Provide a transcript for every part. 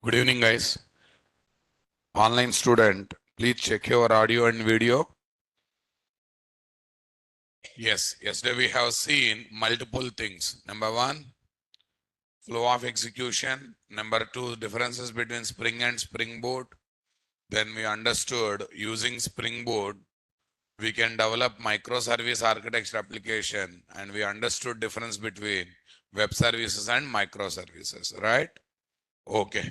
Good evening, guys. Online student, please check your audio and video. Yes, yesterday we have seen multiple things. Number one, flow of execution. Number two, differences between Spring and Spring Boot. Then we understood using Spring Boot, we can develop microservice architecture application, and we understood difference between web services and microservices, right? Okay.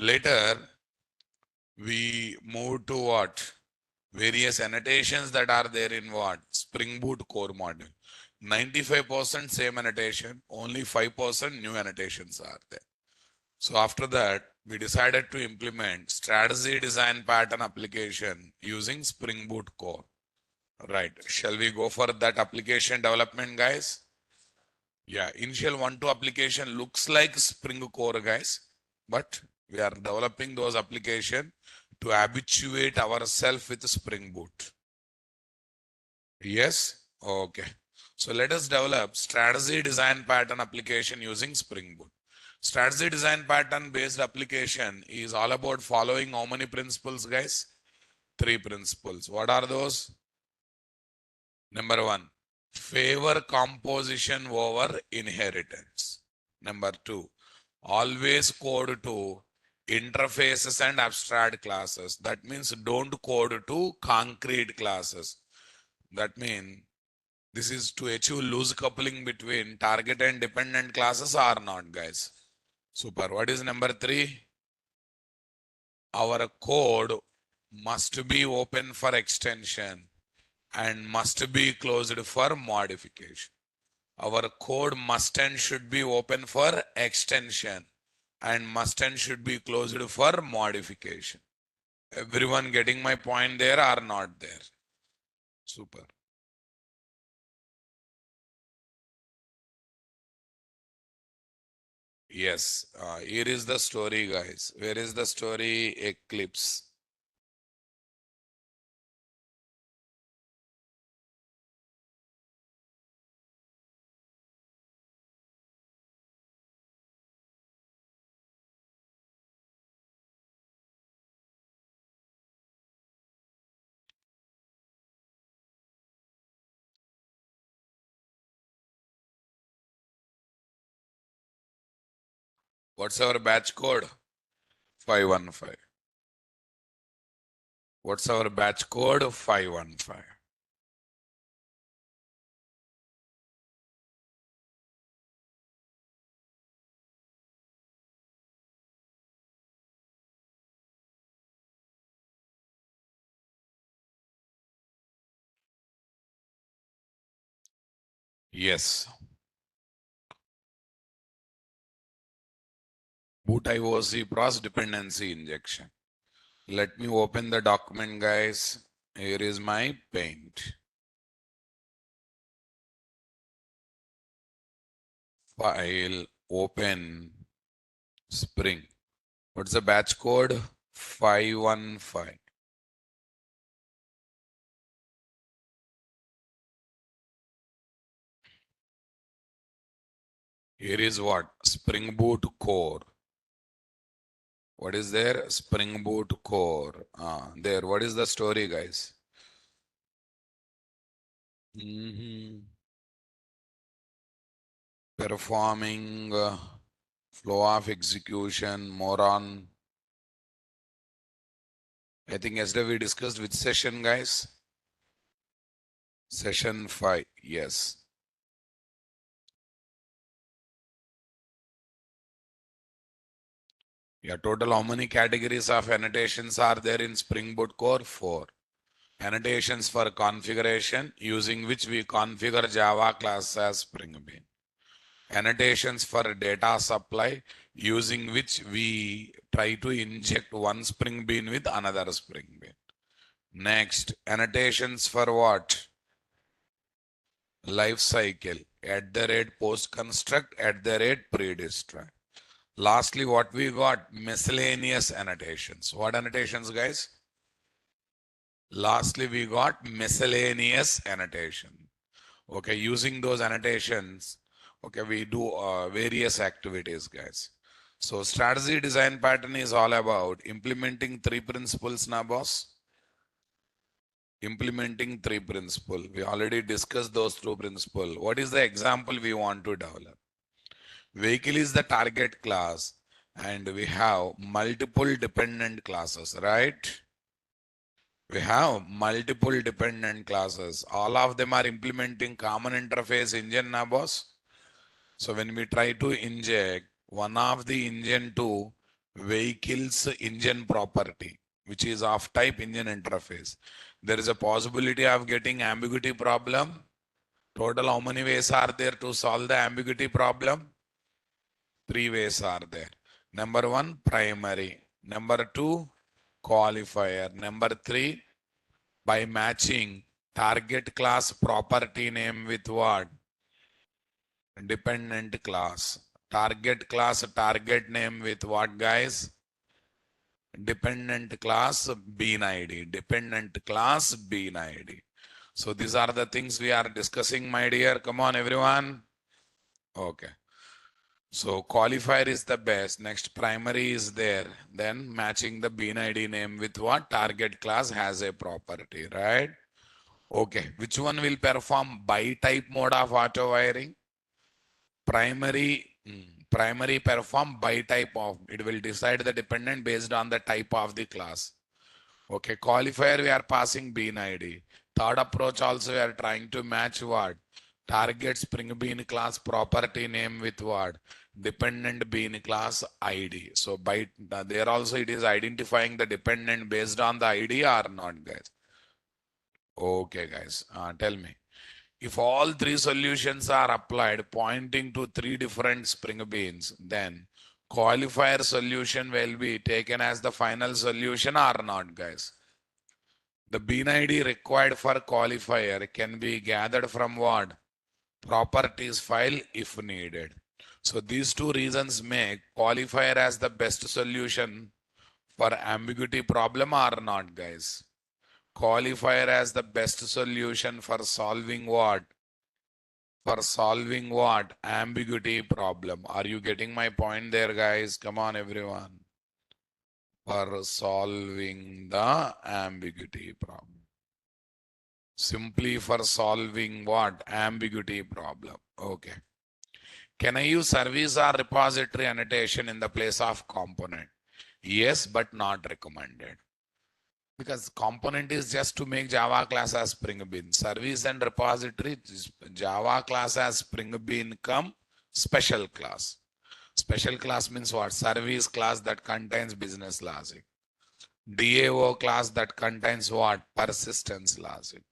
Later, we move to what? Various annotations that are there in what? Spring Boot core module. 95% same annotation, only 5% new annotations are there. So after that, we decided to implement strategy design pattern application using Spring Boot core. Right. Shall we go for that application development, guys? Yeah, initial 1-2 application looks like Spring core, guys, but we are developing those application to habituate ourselves with Spring Boot. Yes? Okay. So let us develop strategy design pattern application using Spring Boot. Strategy design pattern based application is all about following how many principles, guys? 3 principles. What are those? Number 1, favor composition over inheritance. Number 2, always code to interfaces and abstract classes. That means don't code to concrete classes. That means this is to achieve loose coupling between target and dependent classes or not, guys. Super. What is number 3? Our code must be open for extension and must be closed for modification. Our code must and should be open for extension and must and should be closed for modification. Everyone getting my point there or not there? Super. Yes, here is the story, guys. Where is the story? Eclipse. What's our batch code? 515. What's our batch code? 515. Yes. Boot IOC cross dependency injection. Let me open the document, guys. Here is my paint. File, open, Spring. What's the batch code? 515. Here is what? Spring Boot core. What is there? Spring Boot core. There. What is the story, guys? Performing flow of execution, more on. I think yesterday we discussed which session, guys? Session 5. Yes. Yeah, total how many categories of annotations are there in Spring Boot core? 4. Annotations for configuration, using which we configure Java class as Spring Bean. Annotations for data supply, using which we try to inject one Spring Bean with another Spring Bean. Next, annotations for what? Life cycle, @post construct, @pre-destruct. Lastly, what we got? Miscellaneous annotations. What annotations, guys? Lastly, we got miscellaneous annotation. Okay, using those annotations, okay, we do various activities, guys. So strategy design pattern is all about implementing three principles now, boss. Implementing three principles. We already discussed those two principles. What is the example we want to develop? Vehicle is the target class and we have multiple dependent classes, right? We have multiple dependent classes. All of them are implementing common interface engine now, boss. So when we try to inject one of the engine to vehicle's engine property, which is of type engine interface, there is a possibility of getting ambiguity problem. Total how many ways are there to solve the ambiguity problem? Three ways are there. Number one, primary. Number two, qualifier. Number three, by matching target class property name with what? Dependent class. Target class, target name with what, guys? Dependent class bean ID. Dependent class bean ID. So these are the things we are discussing, my dear. Come on, everyone. Okay. So qualifier is the best. Next primary is there. Then matching the bean ID name with what? Target class has a property, right? Okay. Which one will perform by type mode of auto wiring? Primary perform by type of. It will decide the dependent based on the type of the class. Okay. Qualifier we are passing bean ID. Third approach also we are trying to match what? Target spring bean class property name with what? Dependent bean class ID. So by there also it is identifying the dependent based on the ID or not, guys. Okay, guys. Tell me. If all three solutions are applied pointing to three different spring beans, then qualifier solution will be taken as the final solution or not, guys. The bean ID required for qualifier can be gathered from what? Properties file if needed. So these two reasons make qualifier as the best solution for ambiguity problem or not, guys. Qualifier as the best solution for solving what? For solving what? Ambiguity problem. Are you getting my point there, guys? Come on, everyone. For solving the ambiguity problem. Simply for solving what? Ambiguity problem. Okay. Can I use service or repository annotation in the place of component? Yes, but not recommended. Because component is just to make Java class as Spring Bean. Service and repository, Java class as Spring Bean come special class. Special class means what? Service class that contains business logic. DAO class that contains what? Persistence logic.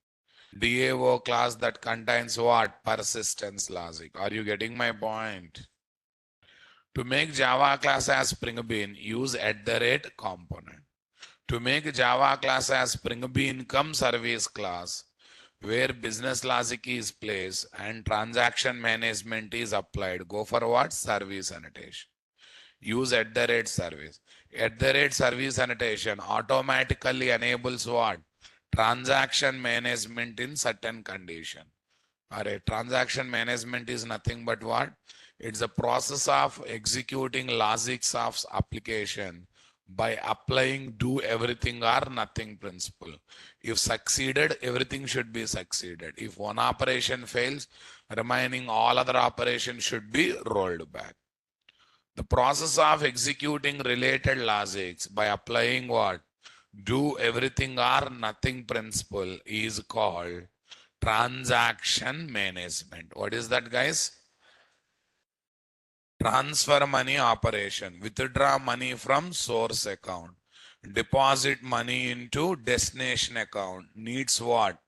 DAO class that contains what? Persistence logic. Are you getting my point? To make Java class as Spring Bean, use component. To make Java class as Spring Bean come service class, where business logic is placed and transaction management is applied, go for what? Service annotation. Use service. Service annotation automatically enables what? Transaction management in certain condition. Alright, transaction management is nothing but what? It's a process of executing logics of application by applying do everything or nothing principle. If succeeded, everything should be succeeded. If one operation fails, remaining all other operations should be rolled back. The process of executing related logics by applying what? Do everything or nothing principle is called transaction management. What is that, guys? Transfer money operation. Withdraw money from source account. Deposit money into destination account. Needs what?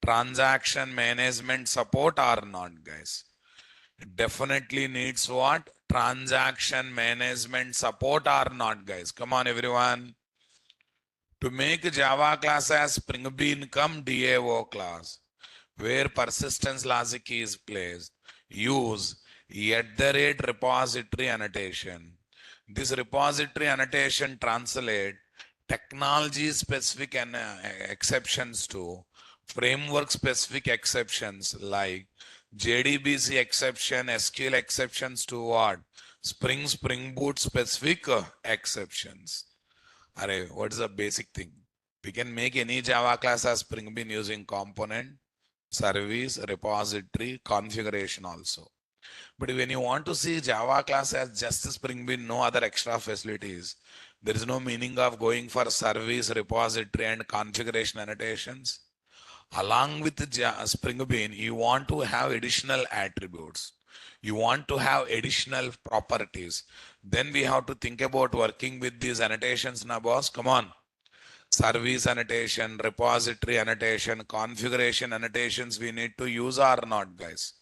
Transaction management support or not, guys? Definitely needs what? Transaction management support or not, guys? Come on, everyone. To make Java class as Spring Bean come DAO class, where persistence logic is placed, use repository annotation. This repository annotation translate technology specific exceptions to framework specific exceptions like JDBC exception, SQL exceptions to what? Spring Boot specific exceptions. Array, what is the basic thing? We can make any Java class as Spring Bean using component, service, repository, configuration also. But when you want to see Java class as just Spring Bean, no other extra facilities, there is no meaning of going for service, repository, and configuration annotations. Along with the Spring Bean, you want to have additional attributes. You want to have additional properties. Then we have to think about working with these annotations now, boss. Come on. Service annotation, repository annotation, configuration annotations we need to use or not, guys.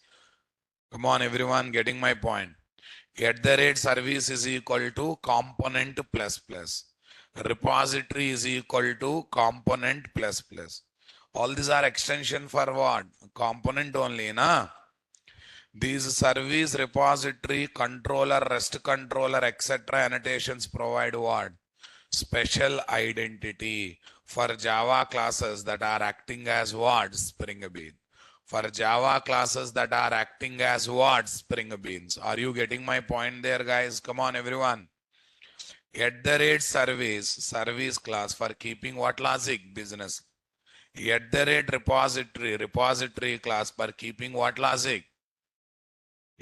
Come on, everyone, getting my point. At the rate service is equal to component plus plus. Repository is equal to component plus plus. All these are extension for what? Component only, na? These service, repository, controller, REST controller, etc. annotations provide what? Special identity for Java classes that are acting as what? Spring Bean. For Java classes that are acting as what? Spring Beans. Are you getting my point there, guys? Come on, everyone. At the rate service class for keeping what logic? Business. At the rate repository class for keeping what logic?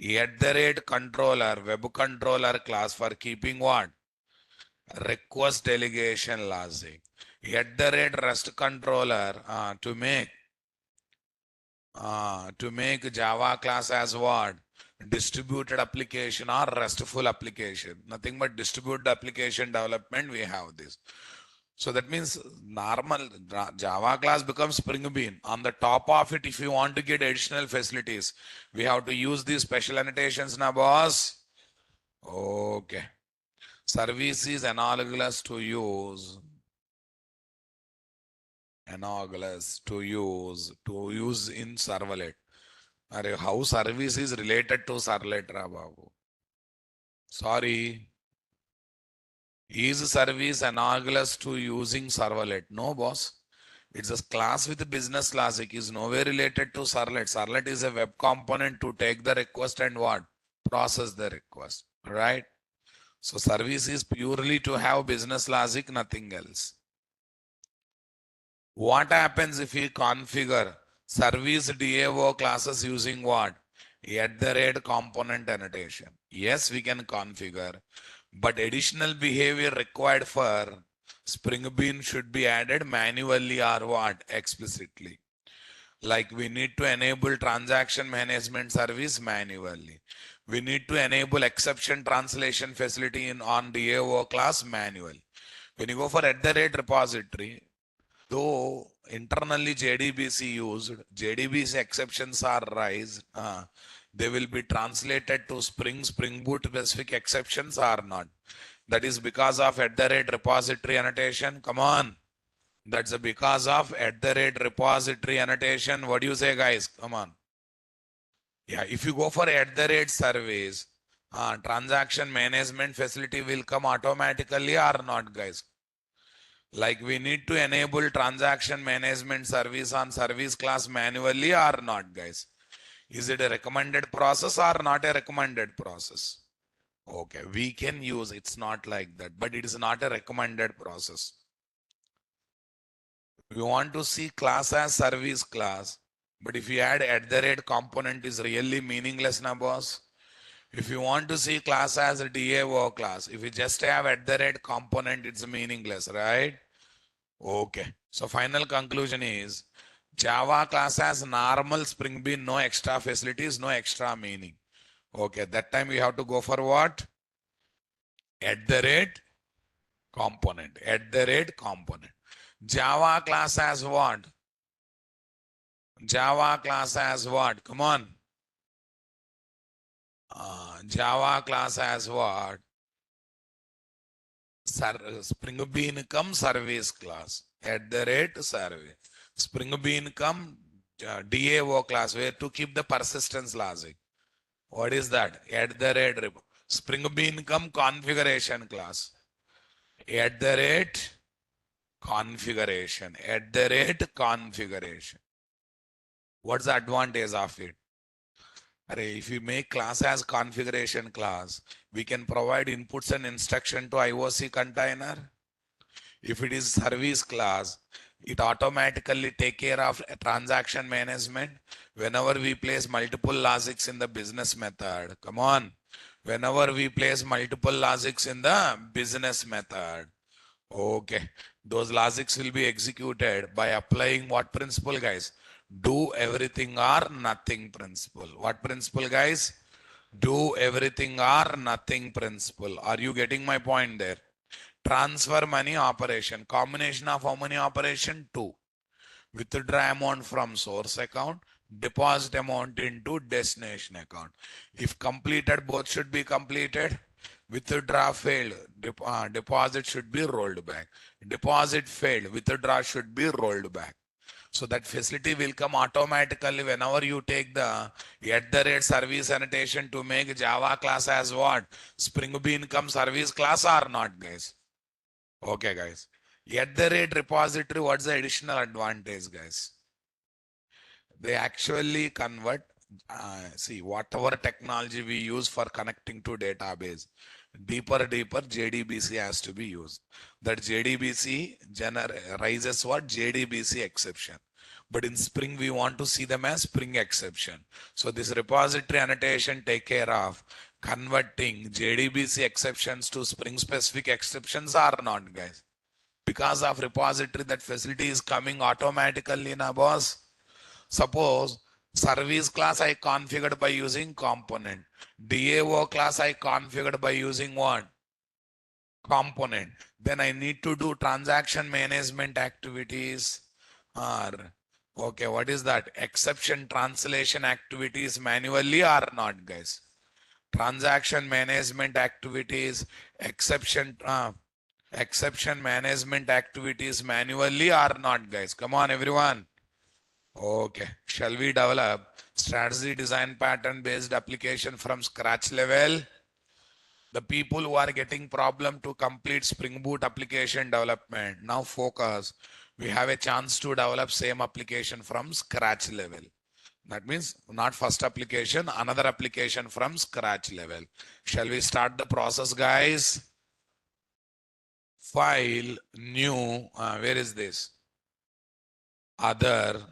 At the rate controller, web controller class for keeping what? Request delegation logic. At the rate REST controller to make Java class as what? Distributed application or RESTful application. Nothing but distributed application development, we have this. So that means normal Java class becomes Spring Bean. On the top of it, if you want to get additional facilities, we have to use these special annotations now, boss. Okay. Service is analogous to use in servlet. How service is related to servlet, ra babu? Sorry. Is service analogous to using servlet? No, boss. It's a class with business logic. Is nowhere related to servlet. Servlet is a web component to take the request and what? Process the request. Right? So service is purely to have business logic, nothing else. What happens if we configure service DAO classes using what? At the rate component annotation. Yes, we can configure, but additional behavior required for Spring Bean should be added manually or what? Explicitly. Like we need to enable transaction management service manually. We need to enable exception translation facility in on DAO class manually. When you go for at the rate repository, though internally JDBC used, JDBC exceptions are raised, they will be translated to Spring Boot specific exceptions or not. That is because of at the rate repository annotation. Come on. That's because of at the rate repository annotation. What do you say, guys? Come on. Yeah, if you go for at the rate service, transaction management facility will come automatically or not, guys? Like we need to enable transaction management service on service class manually or not, guys? Is it a recommended process or not a recommended process? Okay, we can use, it's not like that, but it is not a recommended process. We want to see class as service class, but if you add at the rate component is really meaningless now, boss. If you want to see class as a DAO class, if you just have at the rate component, it's meaningless, right? Okay. So final conclusion is Java class has normal Spring Bean, no extra facilities, no extra meaning. Okay. That time we have to go for what? At the rate component. At the rate component. Java class has what? Java class has what? Come on. Java class has what? Spring Bean come service class. At the rate service. Spring Bean come DAO class where to keep the persistence logic. What is that? At the rate Spring Bean come configuration class. At the rate configuration. At the rate configuration. What's the advantage of it? If we make class as configuration class, we can provide inputs and instruction to IOC container. If it is service class, it automatically take care of transaction management whenever we place multiple logics in the business method. Come on. Whenever we place multiple logics in the business method. Okay. Those logics will be executed by applying what principle, guys? Do everything or nothing principle. What principle, guys? Do everything or nothing principle. Are you getting my point there? Transfer money operation. Combination of how many operation? Two. Withdraw amount from source account, deposit amount into destination account. If completed, both should be completed. Withdraw failed, deposit should be rolled back. Deposit failed, withdraw should be rolled back. So that facility will come automatically whenever you take the @ service annotation to make Java class as what? Spring Bean come service class or not, guys? Okay, guys. @ repository, what's the additional advantage, guys? They actually convert, see, whatever technology we use for connecting to database, deeper JDBC has to be used. That JDBC raises what? JDBC exception. But in Spring, we want to see them as Spring exception. So this repository annotation take care of converting JDBC exceptions to Spring specific exceptions or not, guys? Because of repository, that facility is coming automatically in a boss. Suppose service class I configured by using component. DAO class I configured by using what? Component. Then I need to do transaction management activities or okay, what is that? Exception translation activities manually or not, guys? Transaction management activities, exception management activities manually or not, guys? Come on, everyone. Okay. Shall we develop strategy design pattern based application from scratch level? The people who are getting problem to complete Spring Boot application development, now focus. We have a chance to develop same application from scratch level. That means not first application, another application from scratch level. Shall we start the process, guys? File, new, where is this? Other,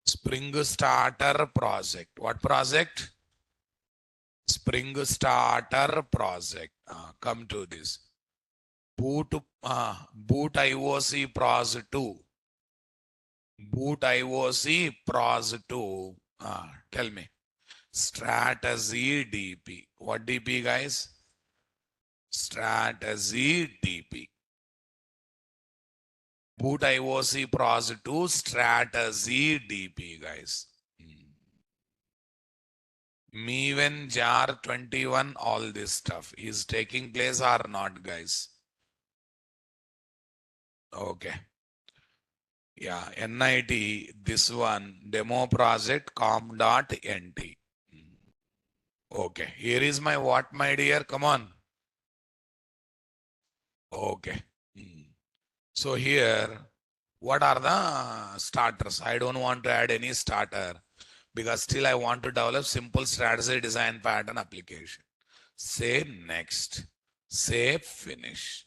Spring Starter project. What project? Spring Starter project. Come to this. Boot IOC pros 2. Boot IOC pros 2. Tell me. Strategy DP. What DP, guys? Strategy DP. Boot IOC pros 2 strategy DP, guys. Meven jar 21, all this stuff is taking place or not, guys? Okay. Yeah, NIT, this one, demo project com.nt. Okay, here is my what, my dear? Come on. Okay. So here, what are the starters? I don't want to add any starter because still I want to develop simple strategy design pattern application. Say next. Say finish.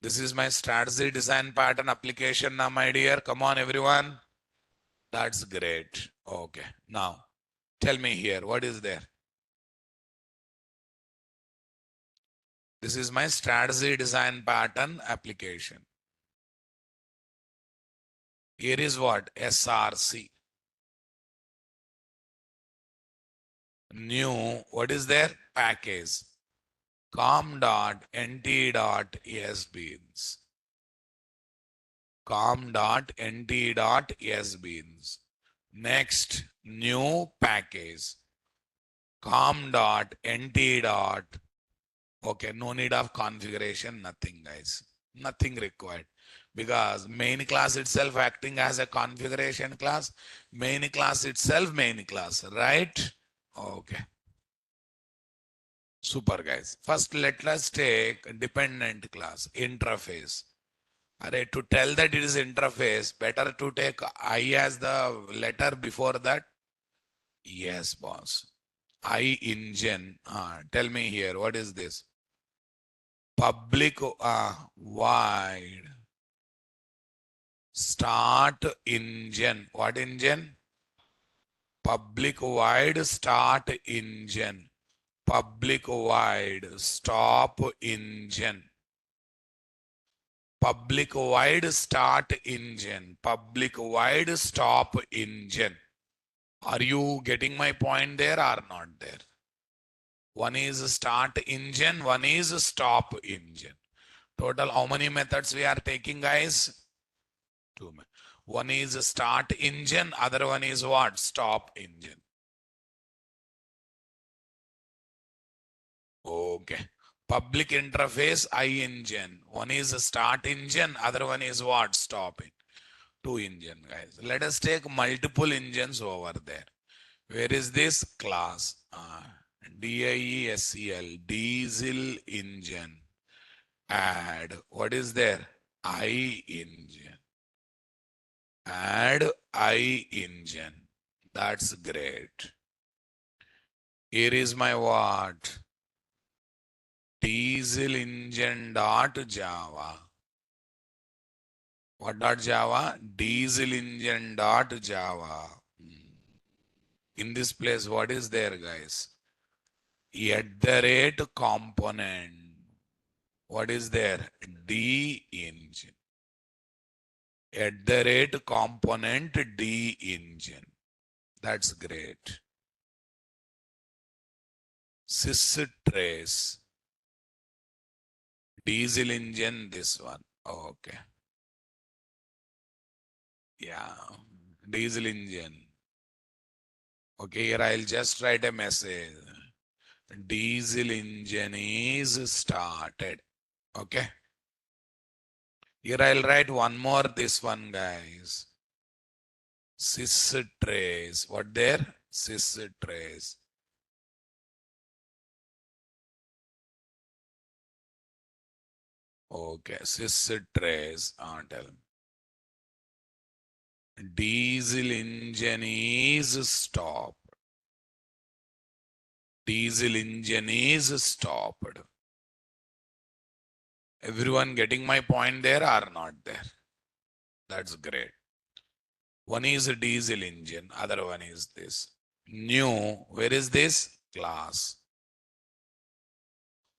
This is my strategy design pattern application now, my dear. Come on, everyone. That's great. Okay. Now, tell me here, what is there? This is my strategy design pattern application. Here is what? SRC. New, what is there? Package. com.nt.esbeans. com.nt.esbeans. Next, new package. com.nt. Okay, no need of configuration, nothing, guys. Nothing required. Because main class itself acting as a configuration class, main class itself main class, right? Okay. Super, guys. First, let us take dependent class, interface. Array, to tell that it is interface, better to take I as the letter before that. Yes, boss. I engine. Tell me here, what is this? Public wide start engine. What engine? Public wide start engine. Public wide stop engine. Public wide start engine. Public wide stop engine. Are you getting my point there or not there? One is start engine, one is stop engine. Total how many methods we are taking, guys? Two. One is start engine, other one is what? Stop engine. Okay. Public interface I engine. One is start engine, other one is what? Stop it. Two engine, guys. Let us take multiple engines over there. Where is this class? DIESEL, diesel engine. Add. What is there? I engine. Add I engine. That's great. Here is my what? Diesel engine dot Java. What dot Java? Diesel engine dot Java. In this place, what is there, guys? At the rate component. What is there? D engine. At the rate component D engine. That's great. Sys trace. Diesel engine, this one. Okay. Yeah. Diesel engine. Okay, here I'll just write a message. Diesel engine is started. Okay. Here I'll write one more, this one, guys. Sys trace. What there? Sys trace. Okay, sys trace. Tell me. Diesel engine is stopped. Diesel engine is stopped. Everyone getting my point there or not there? That's great. One is a diesel engine, other one is this. New, where is this? Class.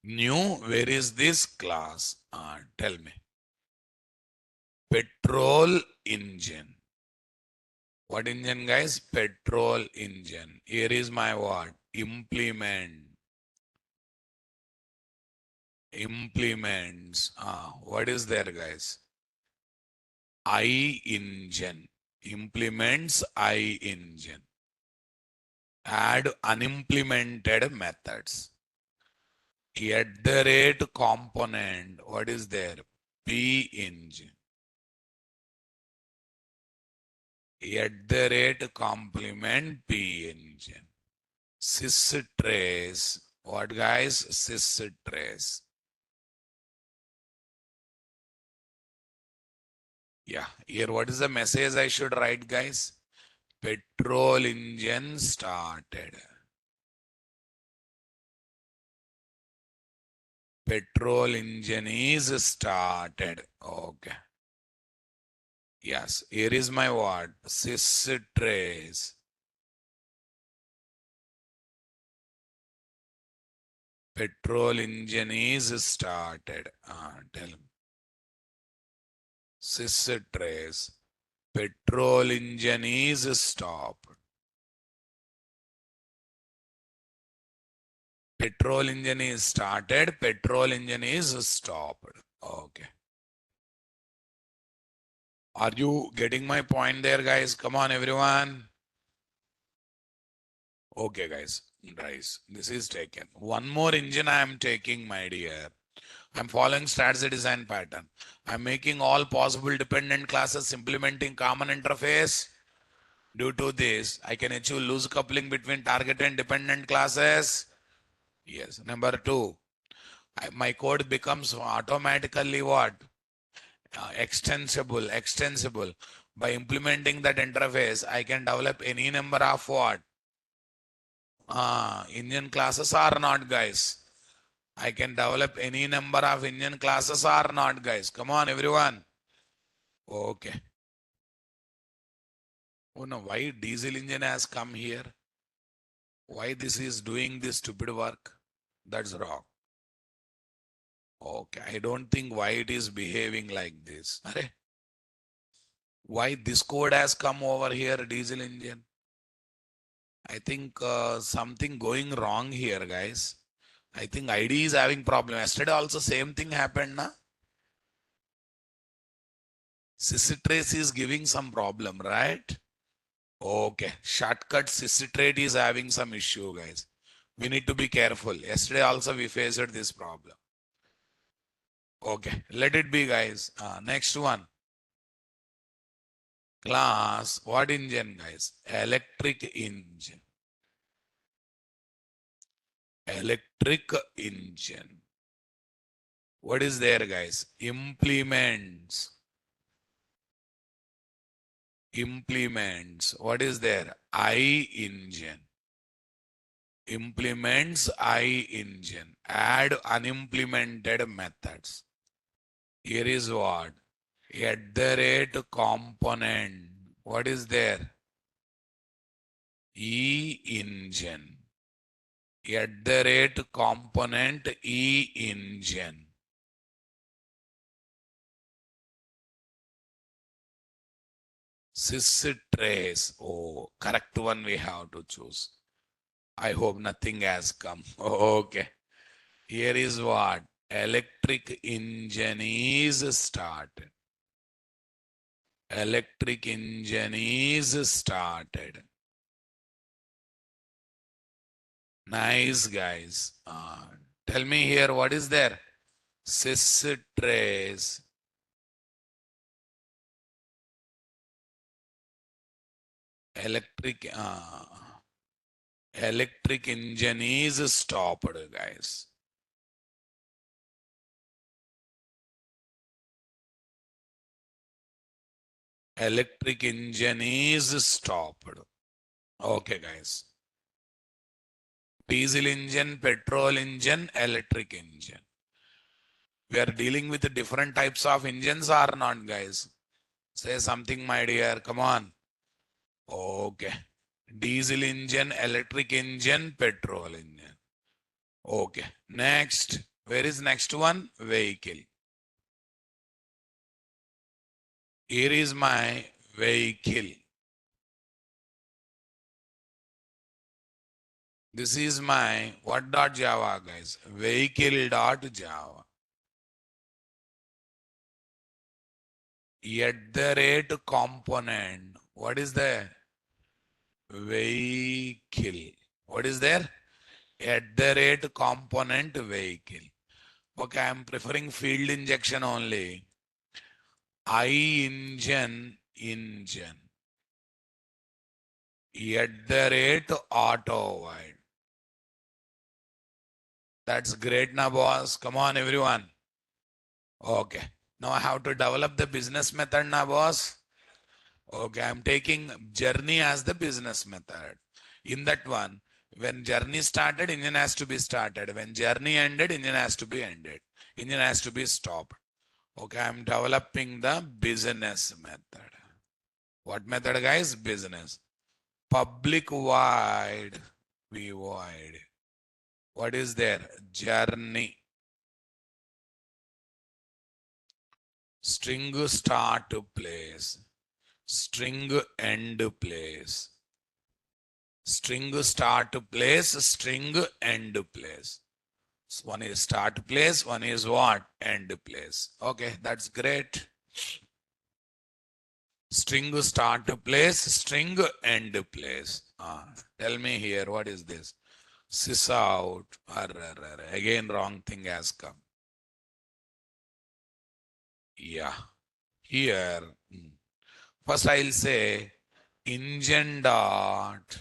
New, where is this? Class. Tell me. Petrol engine. What engine, guys? Petrol engine. Here is my what? Implement. Implements. What is there, guys? I engine. Implements I engine. Add unimplemented methods. At the rate component. What is there? P engine. At the rate complement P engine. Sys trace. What, guys? Sys trace. Yeah, here what is the message I should write, guys? Petrol engine started. Petrol engine is started. Okay. Yes, here is my word. Sys trace. Petrol engine is started. Tell me. Sys trace. Petrol engine is stopped. Petrol engine is started. Petrol engine is stopped. Okay. Are you getting my point there, guys? Come on, everyone. Okay, guys. Guys, this is taken. One more engine I am taking, my dear. I'm following strategy design pattern. I'm making all possible dependent classes implementing common interface. Due to this, I can achieve loose coupling between target and dependent classes. Yes. Number two, my code becomes automatically what? extensible. By implementing that interface, I can develop any number of what? Engine classes or not, guys? I can develop any number of engine classes or not, guys? Come on, everyone. Okay. Oh no, why diesel engine has come here? Why this is doing this stupid work? That's wrong. Okay, I don't think why it is behaving like this. Arey, why this code has come over here, diesel engine? I think something going wrong here, guys. I think ID is having problem. Yesterday also same thing happened, na? Systrace is giving some problem, right? Okay, shortcut systrate is having some issue, guys. We need to be careful. Yesterday also we faced this problem. Okay, let it be, guys. Next one. Class, what engine, guys? Electric engine. Electric engine. What is there, guys? Implements. Implements. What is there? I engine. Implements I engine. Add unimplemented methods. Here is what? At the rate component. What is there? E engine. At the rate component E engine. Systrace. Oh, correct one we have to choose. I hope nothing has come. Okay. Here is what? Electric engine is started. Electric engine is started. Nice, guys. Tell me here, what is there? Systrace. Electric electric engine is stopped, guys. Electric engine is stopped. Okay, guys. Diesel engine, petrol engine, electric engine. We are dealing with different types of engines or not, guys? Say something, my dear. Come on. Okay. Diesel engine, electric engine, petrol engine. Okay. Next. Where is next one? Vehicle. Here is my vehicle. This is my what dot Java, guys? Vehicle dot Java. At the rate component. What is there? Vehicle. What is there? At the rate component vehicle. Okay, I'm preferring field injection only. I engine. At the rate auto wide. That's great now, boss. Come on, everyone. Okay. Now I have to develop the business method now, boss. Okay, I'm taking journey as the business method. In that one, when journey started, engine has to be started. When journey ended, engine has to be ended. Engine has to be stopped. Okay, I'm developing the business method. What method, guys? Business. Public void. Void. What is there? Journey. String start place. String end place. String start place, string end place. So one is start place, one is what? End place. Okay, that's great. String start place, string end place. Tell me here, what is this? Sys out. Again, wrong thing has come. Yeah. Here, first I'll say engine dot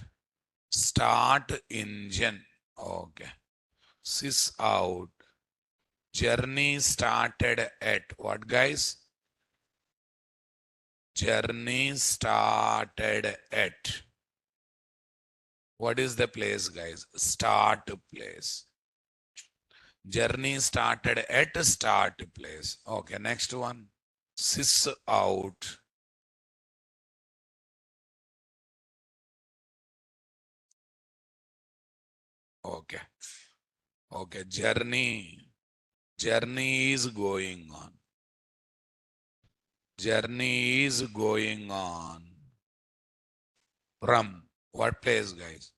start engine. Okay. Sys out. Journey started at what, guys? Journey started at. What is the place, guys? Start place. Journey started at start place. Okay, next one. Sis out. Okay. Okay. Journey. Journey is going on. Journey is going on. From what place, guys?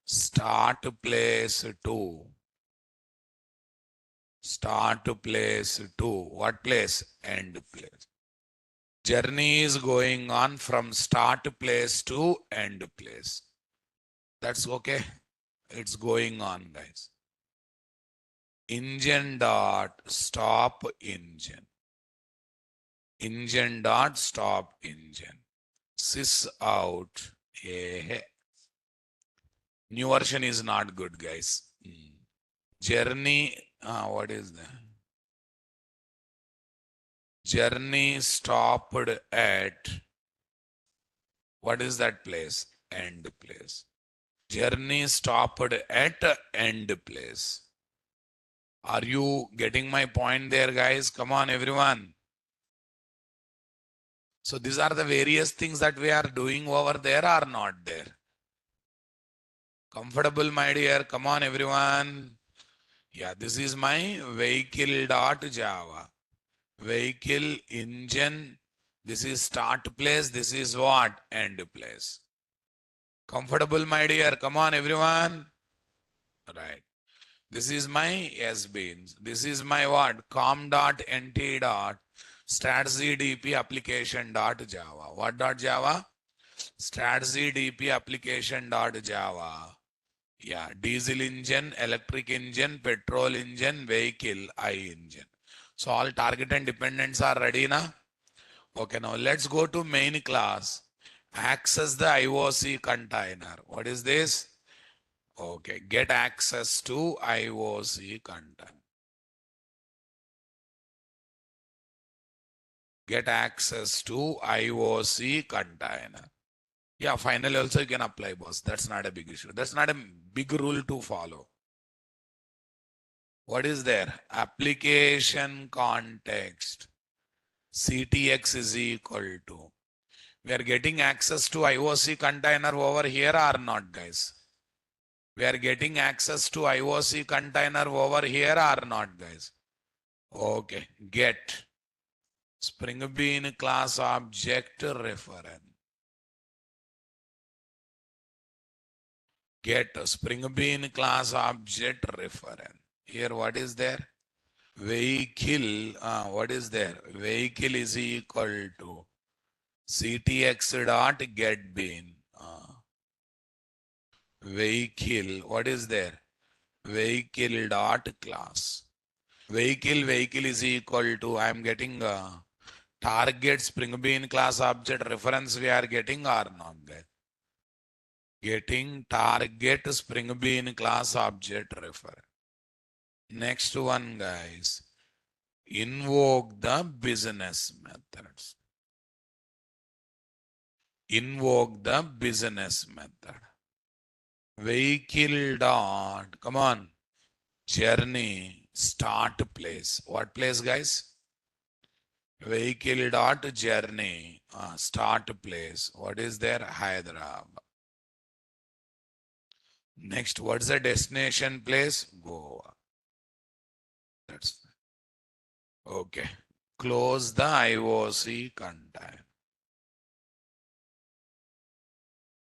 Start place to. Start place to. What place? End place. Journey is going on from start place to end place. That's okay. It's going on, guys. Engine dot stop engine. Engine dot stop engine. Sys out. Yeah. New version is not good, guys. Journey. What is that? Journey stopped at. What is that place? End place. Journey stopped at end place. Are you getting my point there, guys? Come on, everyone. So these are the various things that we are doing over there or not there. Comfortable, my dear. Come on, everyone. Yeah, this is my vehicle.java. Vehicle engine. This is start place. This is what? End place. Comfortable, my dear. Come on, everyone. Right. This is my SBeans. This is my what? com.nt dot statzcdp application dot java. What dot java? Statzcdp application dot java. Yeah, diesel engine, electric engine, petrol engine, vehicle, I engine. So all target and dependents are ready now. Okay, now let's go to main class. Access the IOC container. What is this? Okay, get access to IOC container. Get access to IOC container. Yeah, finally also you can apply, boss. That's not a big issue. That's not a big rule to follow. What is there? Application context. CTX is equal to. We are getting access to IOC container over here or not, guys? We are getting access to IOC container over here or not, guys? Okay, get Spring Bean class object reference. Get Spring Bean class object reference. Here, what is there? Vehicle. What is there? Vehicle is equal to CTX dot get bean. Vehicle. What is there? Vehicle dot class. Vehicle is equal to. I am getting target Spring Bean class object reference. We are getting or not, guys? Getting target Spring Bean class object reference. Next one, guys. Invoke the business methods. Invoke the business method. Vehicle dot, come on, journey, start place. What place, guys? Vehicle dot journey, start place. What is there? Hyderabad. Next, what's the destination place? Goa. That's okay. Close the IOC container.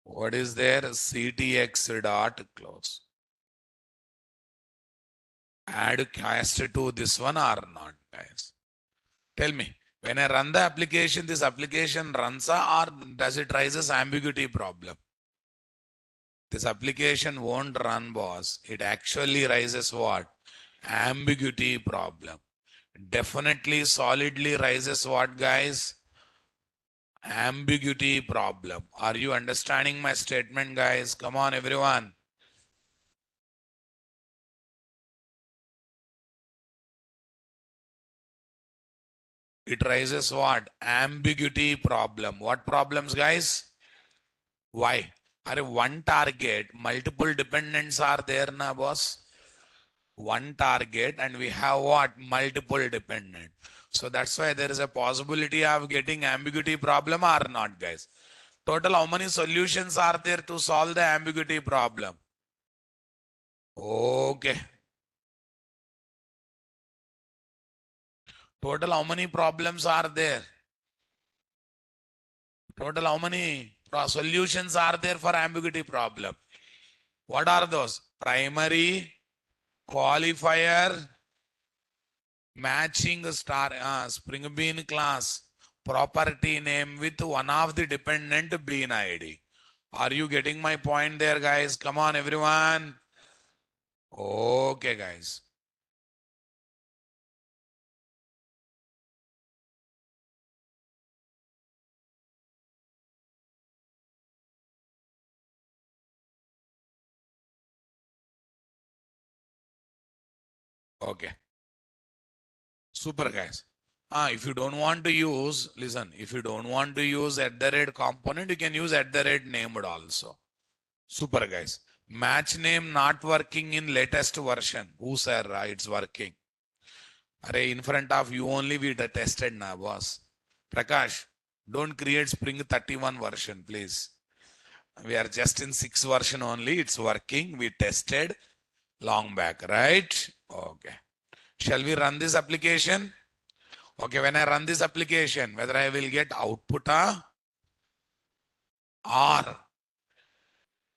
What is there? CTX dot close. Add cast to this one or not, guys? Tell me. When I run the application, this application runs or does it raises ambiguity problem? This application won't run, boss. It actually raises what? Ambiguity problem. Definitely solidly raises what, guys? Ambiguity problem. Are you understanding my statement, guys? Come on, everyone. It raises what? Ambiguity problem. What problems, guys? Why? Are one target, multiple dependents are there, na boss? One target, and we have what? Multiple dependent. So that's why there is a possibility of getting ambiguity problem or not, guys. Total, how many solutions are there to solve the ambiguity problem? Okay. Total, how many problems are there? Total, how many solutions are there for ambiguity problem? What are those? Primary, qualifier, matching star, spring bean class, property name with one of the dependent bean ID. Are you getting my point there, guys? Come on, everyone. Okay, guys. Okay. Super, guys. If you don't want to use, listen, if you don't want to use at the rate component, you can use at the rate named also. Super, guys. Match name not working in latest version. Who said it's working? Array, in front of you only we tested na boss. Prakash, don't create Spring 31 version, please. We are just in 6 version only. It's working. We tested long back, right? Okay. Shall we run this application? Okay, when I run this application, whether I will get output or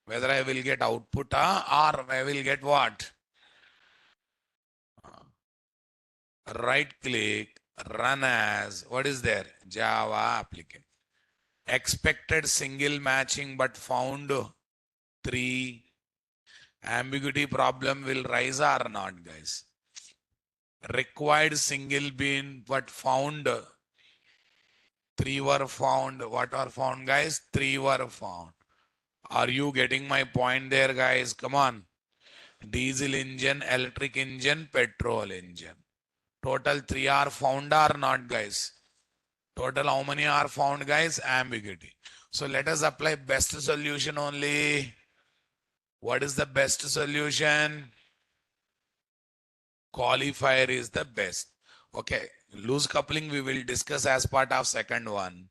whether I will get output or I will get what? Right click, run as, what is there? Java application. Expected single matching but found 3. Ambiguity problem will rise or not, guys? Required single bean but found 3 were found. What are found, guys? 3 were found. Are you getting my point there, guys? Come on. Diesel engine, electric engine, petrol engine. Total 3 are found or not, guys? Total how many are found, guys? Ambiguity. So let us apply best solution only. What is the best solution? Qualifier is the best. Okay. Loose coupling we will discuss as part of second one.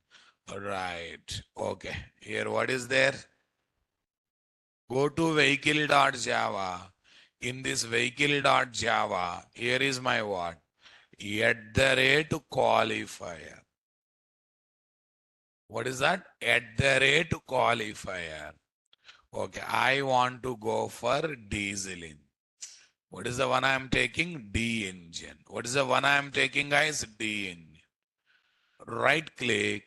Right. Okay. Here what is there? Go to vehicle.java. In this vehicle.java, here is my what? At the rate qualifier. What is that? At the rate qualifier. Okay, I want to go for diesel engine. What is the one I am taking? D engine. What is the one I am taking, guys? D engine. Right click,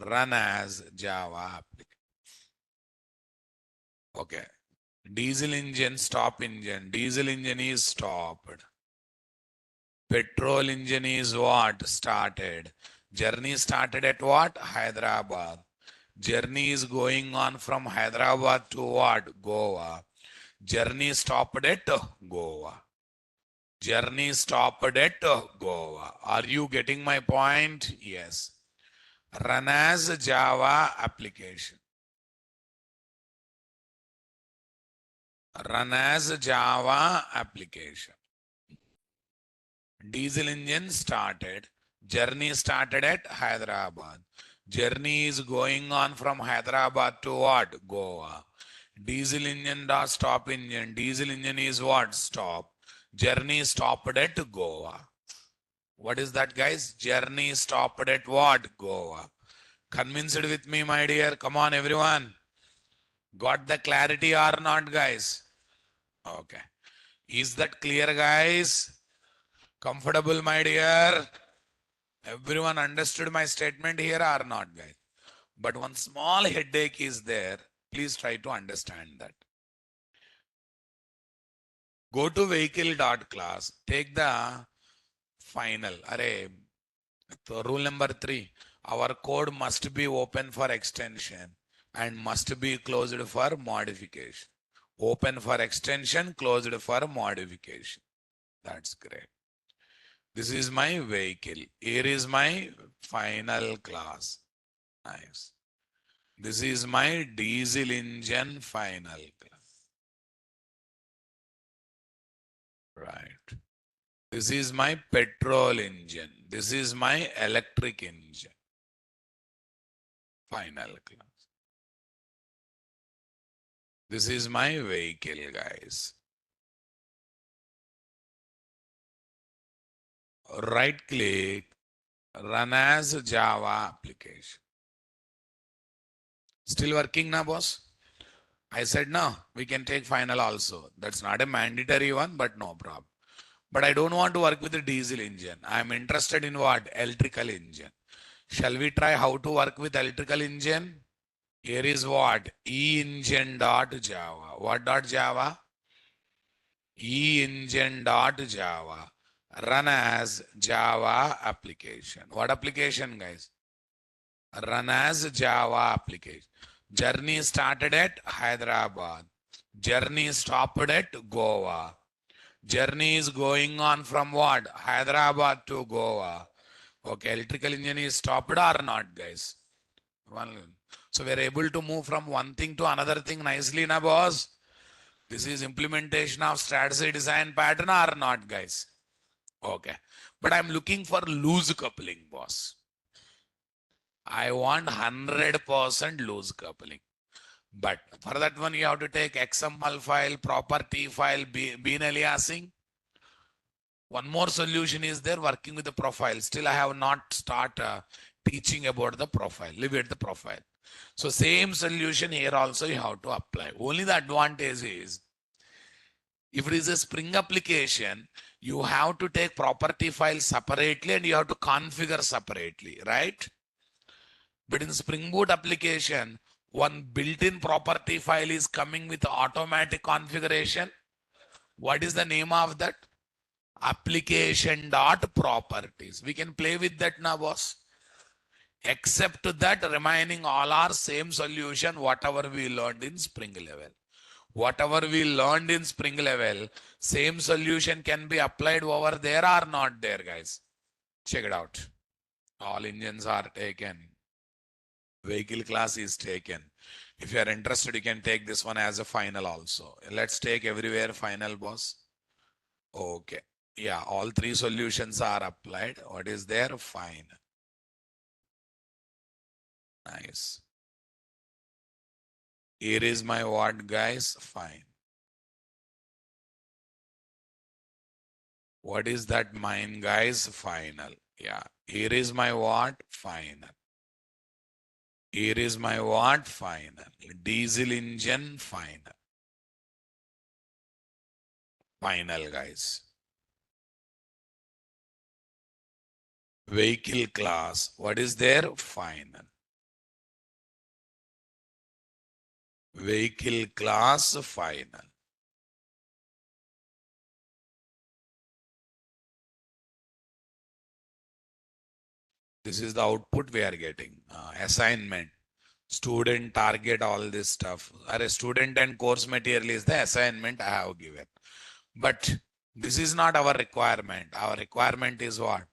run as Java application. Okay. Diesel engine, stop engine. Diesel engine is stopped. Petrol engine is what? Started. Journey started at what? Hyderabad. Journey is going on from Hyderabad to what? Goa. Journey stopped at Goa. Journey stopped at Goa. Are you getting my point? Yes. Run as Java application. Run as Java application. Diesel engine started. Journey started at Hyderabad. Journey is going on from Hyderabad to what? Goa. Diesel engine dot stop engine. Diesel engine is what? Stop. Journey stopped at Goa. What is that, guys? Journey stopped at what? Goa. Convinced with me, my dear? Come on, everyone. Got the clarity or not, guys? Okay. Is that clear, guys? Comfortable, my dear? Everyone understood my statement here or not, guys? But one small headache is there. Please try to understand that. Go to vehicle.class. Take the final. Array, so rule number 3. Our code must be open for extension and must be closed for modification. Open for extension, closed for modification. That's great. This is my vehicle. Here is my final class. Nice. This is my diesel engine final class. Right. This is my petrol engine. This is my electric engine final class. This is my vehicle, guys. Right click, run as Java application. Still working now, boss? I said no, we can take final also. That's not a mandatory one, but no problem. But I don't want to work with the diesel engine. I'm interested in what? Electrical engine. Shall we try how to work with electrical engine? Here is what? engine.java. What dot Java? engine.java. Run as Java application. What application, guys? Run as Java application. Journey started at Hyderabad. Journey stopped at Goa. Journey is going on from what? Hyderabad to Goa. Okay, electrical engine is stopped or not, guys? So we're able to move from one thing to another thing nicely, na boss? This is implementation of strategy design pattern or not, guys? Okay. But I'm looking for loose coupling, boss. I want 100% loose coupling. But for that one, you have to take XML file, property file, bean aliasing. One more solution is there, working with the profile. Still, I have not start teaching about the profile. Leave it the profile. So same solution here also you have to apply. Only the advantage is, if it is a Spring application, you have to take property file separately and you have to configure separately, right? But in Spring Boot application, one built-in property file is coming with automatic configuration. What is the name of that? Application.properties. We can play with that now, boss. Except that remaining all are same solution, whatever we learned in Spring level. Whatever we learned in Spring level, same solution can be applied over there or not there, guys. Check it out. All engines are taken. Vehicle class is taken. If you are interested, you can take this one as a final also. Let's take everywhere final, boss. Okay. Yeah, all three solutions are applied. What is there? Fine. Nice. Here is my what, guys? Fine. What is that mine, guys? Final. Yeah. Here is my what? Final. Here is my what? Final. Diesel engine final. Final, guys. Vehicle class. What is there? Final. Vehicle class final. This is the output we are getting. Assignment. Student target, all this stuff. Are a student and course material is the assignment I have given. But this is not our requirement. Our requirement is what?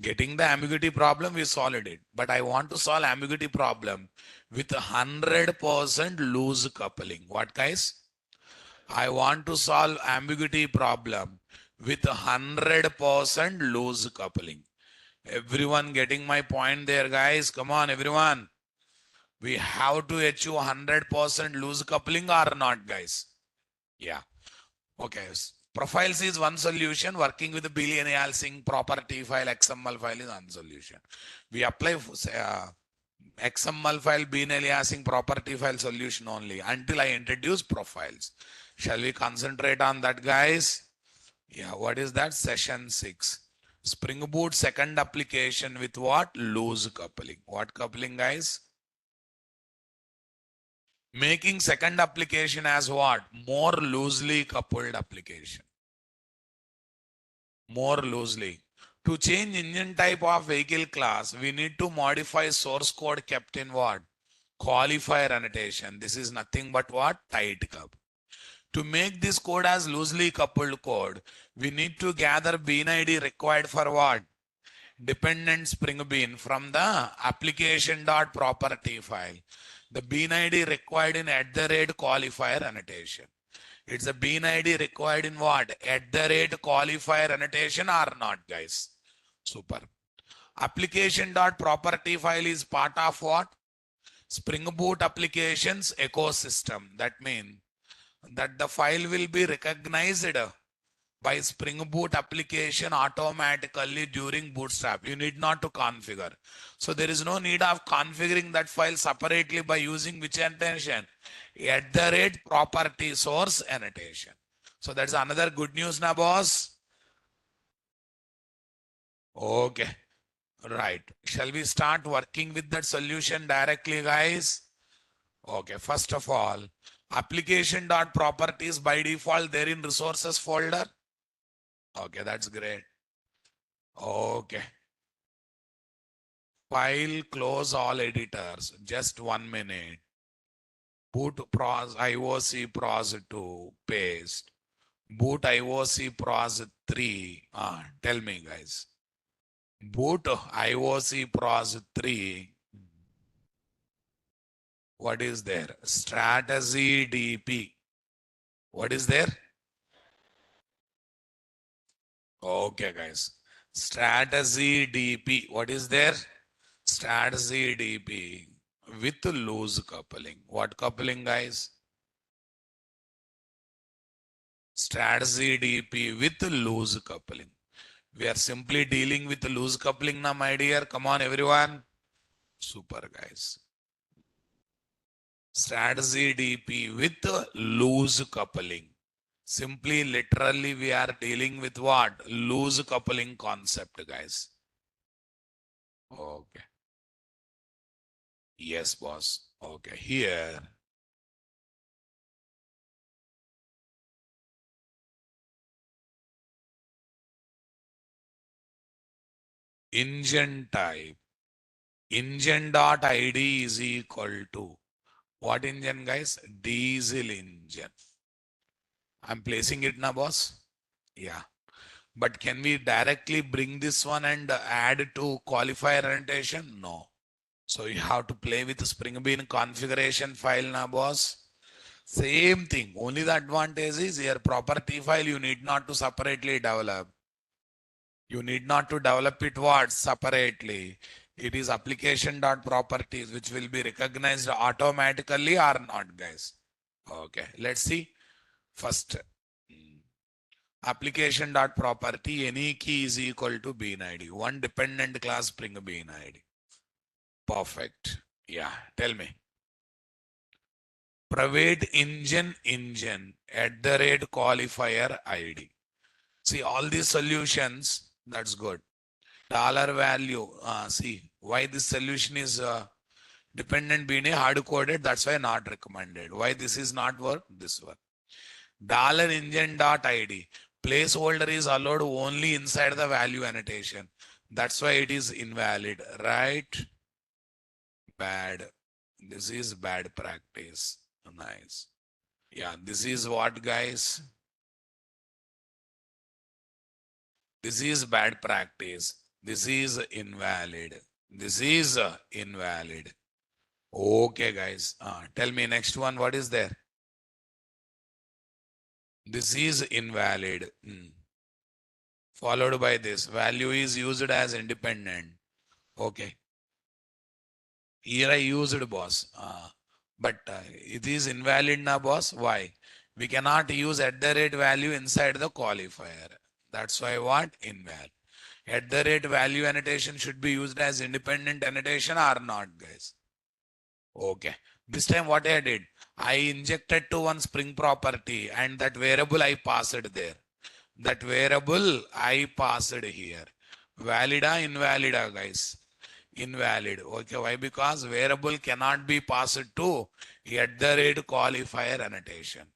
Getting the ambiguity problem, we solved it. But I want to solve ambiguity problem with 100% loose coupling. What, guys? I want to solve ambiguity problem with 100% loose coupling. Everyone getting my point there, guys? Come on, everyone. We have to achieve 100% loose coupling or not, guys? Yeah. Okay. Profiles is one solution. Working with the Boolean aliasing property file, XML file is one solution. We apply XML file, Boolean aliasing property file solution only until I introduce profiles. Shall we concentrate on that, guys? Yeah. What is that? Session 6. Spring Boot second application with what? Loose coupling. What coupling, guys? Making second application as what? More loosely coupled application. More loosely. To change engine type of vehicle class, we need to modify source code kept in what? Qualifier annotation. This is nothing but what? Tight curve. To make this code as loosely coupled code, we need to gather bean ID required for what? Dependent Spring Bean from the application.property file. The bean ID required in @qualifier annotation. It's a bean ID required in what? @qualifier annotation or not, guys? Super. Application.property file is part of what? Spring Boot applications ecosystem. That means that the file will be recognized by Spring Boot application automatically during bootstrap. You need not to configure. So there is no need of configuring that file separately by using which annotation? @property source annotation. So that's another good news now, boss. Okay, right. Shall we start working with that solution directly, guys? Okay, first of all, application.properties by default there in resources folder. Okay, that's great. Okay. File close all editors. Just 1 minute. Boot pros IOC pros 2 paste. Boot IOC pros 3. Tell me, guys. Boot IOC pros 3. What is there? Strategy DP. What is there? Okay, guys. Strategy DP. What is there? Strategy DP with loose coupling. What coupling, guys? Strategy DP with loose coupling. We are simply dealing with loose coupling now, my dear. Come on, everyone. Super, guys. Strategy DP with loose coupling. Simply, literally, we are dealing with what? Loose coupling concept, guys. Okay. Yes, boss. Okay. Here, engine type. Engine.id is equal to what engine, guys? Diesel engine. I'm placing it now, boss. Yeah. But can we directly bring this one and add to qualifier annotation? No. So you have to play with the Spring Bean configuration file now, boss. Same thing. Only the advantage is your property file you need not to separately develop. You need not to develop it what? Separately. It is application.properties which will be recognized automatically or not, guys. Okay. Let's see. First, application.property any key is equal to bean ID. One dependent class Spring Bean ID. Perfect. Yeah. Tell me. Private engine @qualifier ID. See all these solutions. That's good. Dollar value. See why this solution is dependent being hard coded. That's why not recommended. Why this is not work? This one. $engine.id. Placeholder is allowed only inside the value annotation. That's why it is invalid, right? Bad. This is bad practice. Nice. Yeah, this is what, guys? This is bad practice. This is invalid. This is invalid. Okay, guys. Tell me next one. What is there? This is invalid. Followed by this. Value is used as independent. Okay. Here I used boss. But it is invalid now, boss. Why? We cannot use @value inside the qualifier. That's why what? Invalid. @value annotation should be used as independent annotation or not, guys. Okay. This time what I did? I injected to one Spring property and that variable I passed there. That variable I passed here. Valida, invalida, guys. Invalid. Okay, why? Because variable cannot be passed to @qualifier annotation.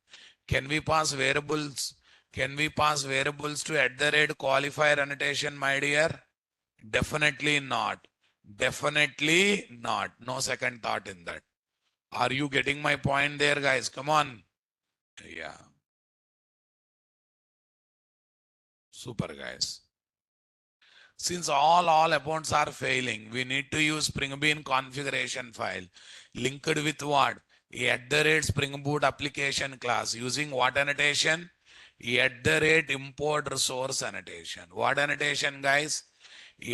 Can we pass variables? Can we pass variables to @qualifier annotation, my dear? Definitely not. Definitely not. No second thought in that. Are you getting my point there, guys? Come on. Yeah. Super guys. Since all accounts are failing, we need to use Spring Bean configuration file linked with what? At the rate Spring Boot application class using what annotation? At the rate import resource annotation. What annotation, guys?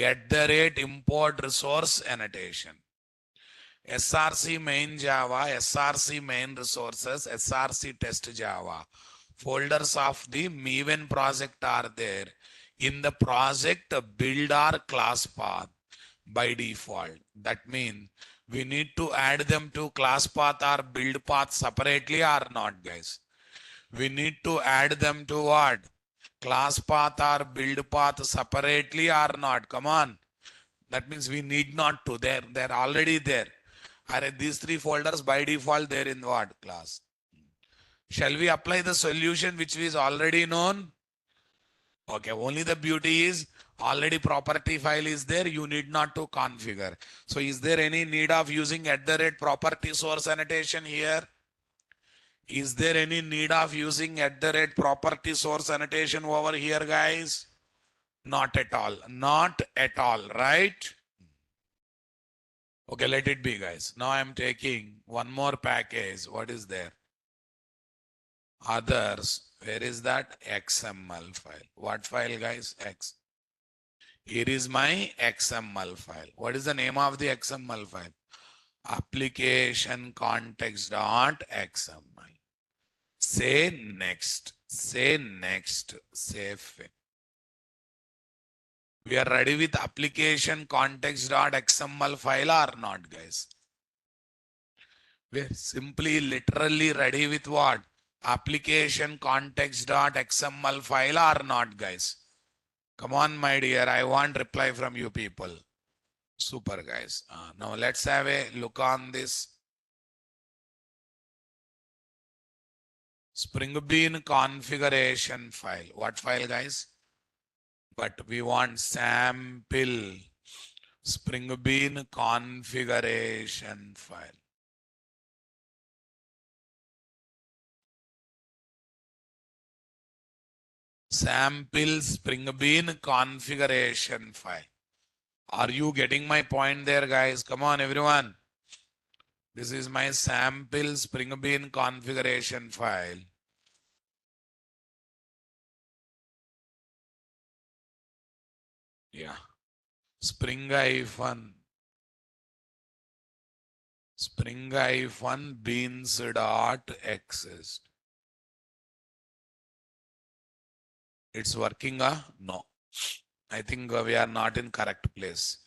At the rate import resource annotation. SRC main Java, SRC main resources, SRC test Java. Folders of the Maven project are there. In the project, build our class path by default. That means we need to add them to class path or build path separately or not, guys. We need to add them to what? Class path or build path separately or not. Come on. That means we need not to. They're already there. Are these three folders by default there in what class? Shall we apply the solution which is already known? Okay, only the beauty is already property file is there. You need not to configure. So is there any need of using at the rate property source annotation here? Is there any need of using at the rate property source annotation over here, guys? Not at all. Not at all, right? Okay, let it be, guys. Now I'm taking one more package. What is there? Others. Where is that? XML file. What file, guys? X. Here is my XML file. What is the name of the XML file? Application context.xml. Say next. Say next. Save it. We are ready with application context.xml file or not, guys? We're simply literally ready with what? Application context.xml file or not, guys? Come on, my dear. I want reply from you people. Super, guys. Now let's have a look on this Spring Bean configuration file. What file, guys? But we want sample Spring Bean configuration file. Sample Spring Bean configuration file. Are you getting my point there, guys? Come on, everyone. This is my sample Spring Bean configuration file. Yeah. Spring beans dot exist. It's working, no. I think we are not in correct place.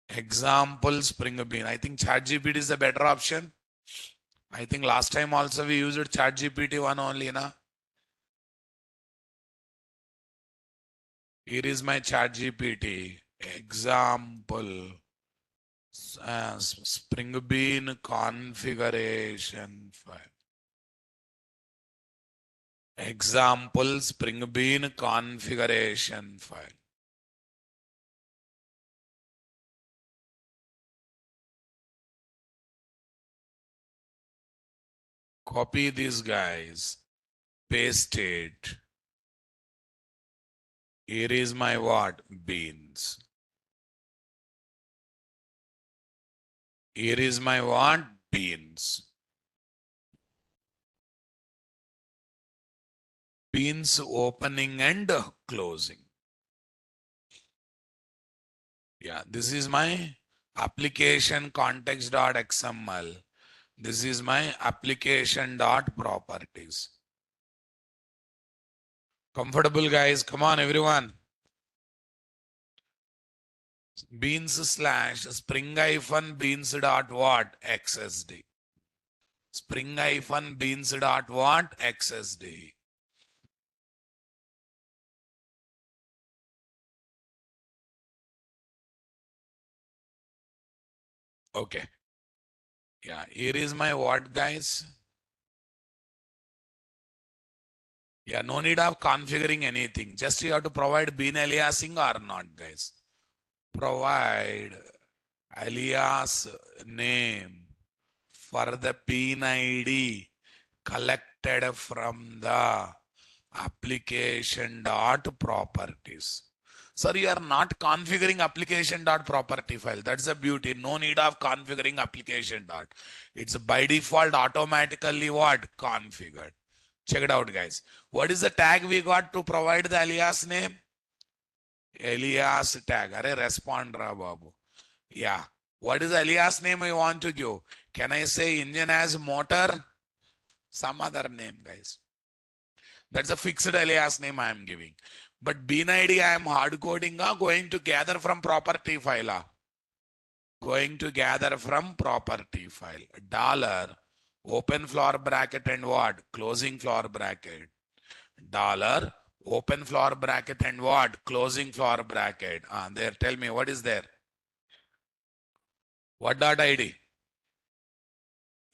Example Spring Bean. I think ChatGPT is the better option. I think last time also we used ChatGPT one only, na? Here is my ChatGPT. Example Spring Bean configuration file. Example Spring Bean configuration file. Copy these guys, paste it. Here is my what? Beans. Here is my what? Beans. Beans opening and closing. Yeah, this is my application context.xml. This is my application.properties. Comfortable, guys? Come on, everyone. Beans slash spring beans dot what? XSD. Spring beans dot what? XSD. Okay. Yeah, here is my what, guys? Yeah, no need of configuring anything. Just you have to provide bean aliasing or not, guys. Provide alias name for the bean ID collected from the application dot properties. Sir, you are not configuring application dot property file. That's the beauty. No need of configuring application dot. It's by default automatically what? Configured. Check it out, guys. What is the tag we got to provide the alias name? Alias tag. Arey, respond ra babu. Yeah. What is the alias name I want to give? Can I say engine as motor? Some other name, guys. That's a fixed alias name I am giving. But bean ID I am hard coding, going to gather from property file. Going to gather from property file. Dollar, open floor bracket and what? Closing floor bracket. Dollar, open floor bracket and what? Closing floor bracket. There, tell me what is there? What dot ID?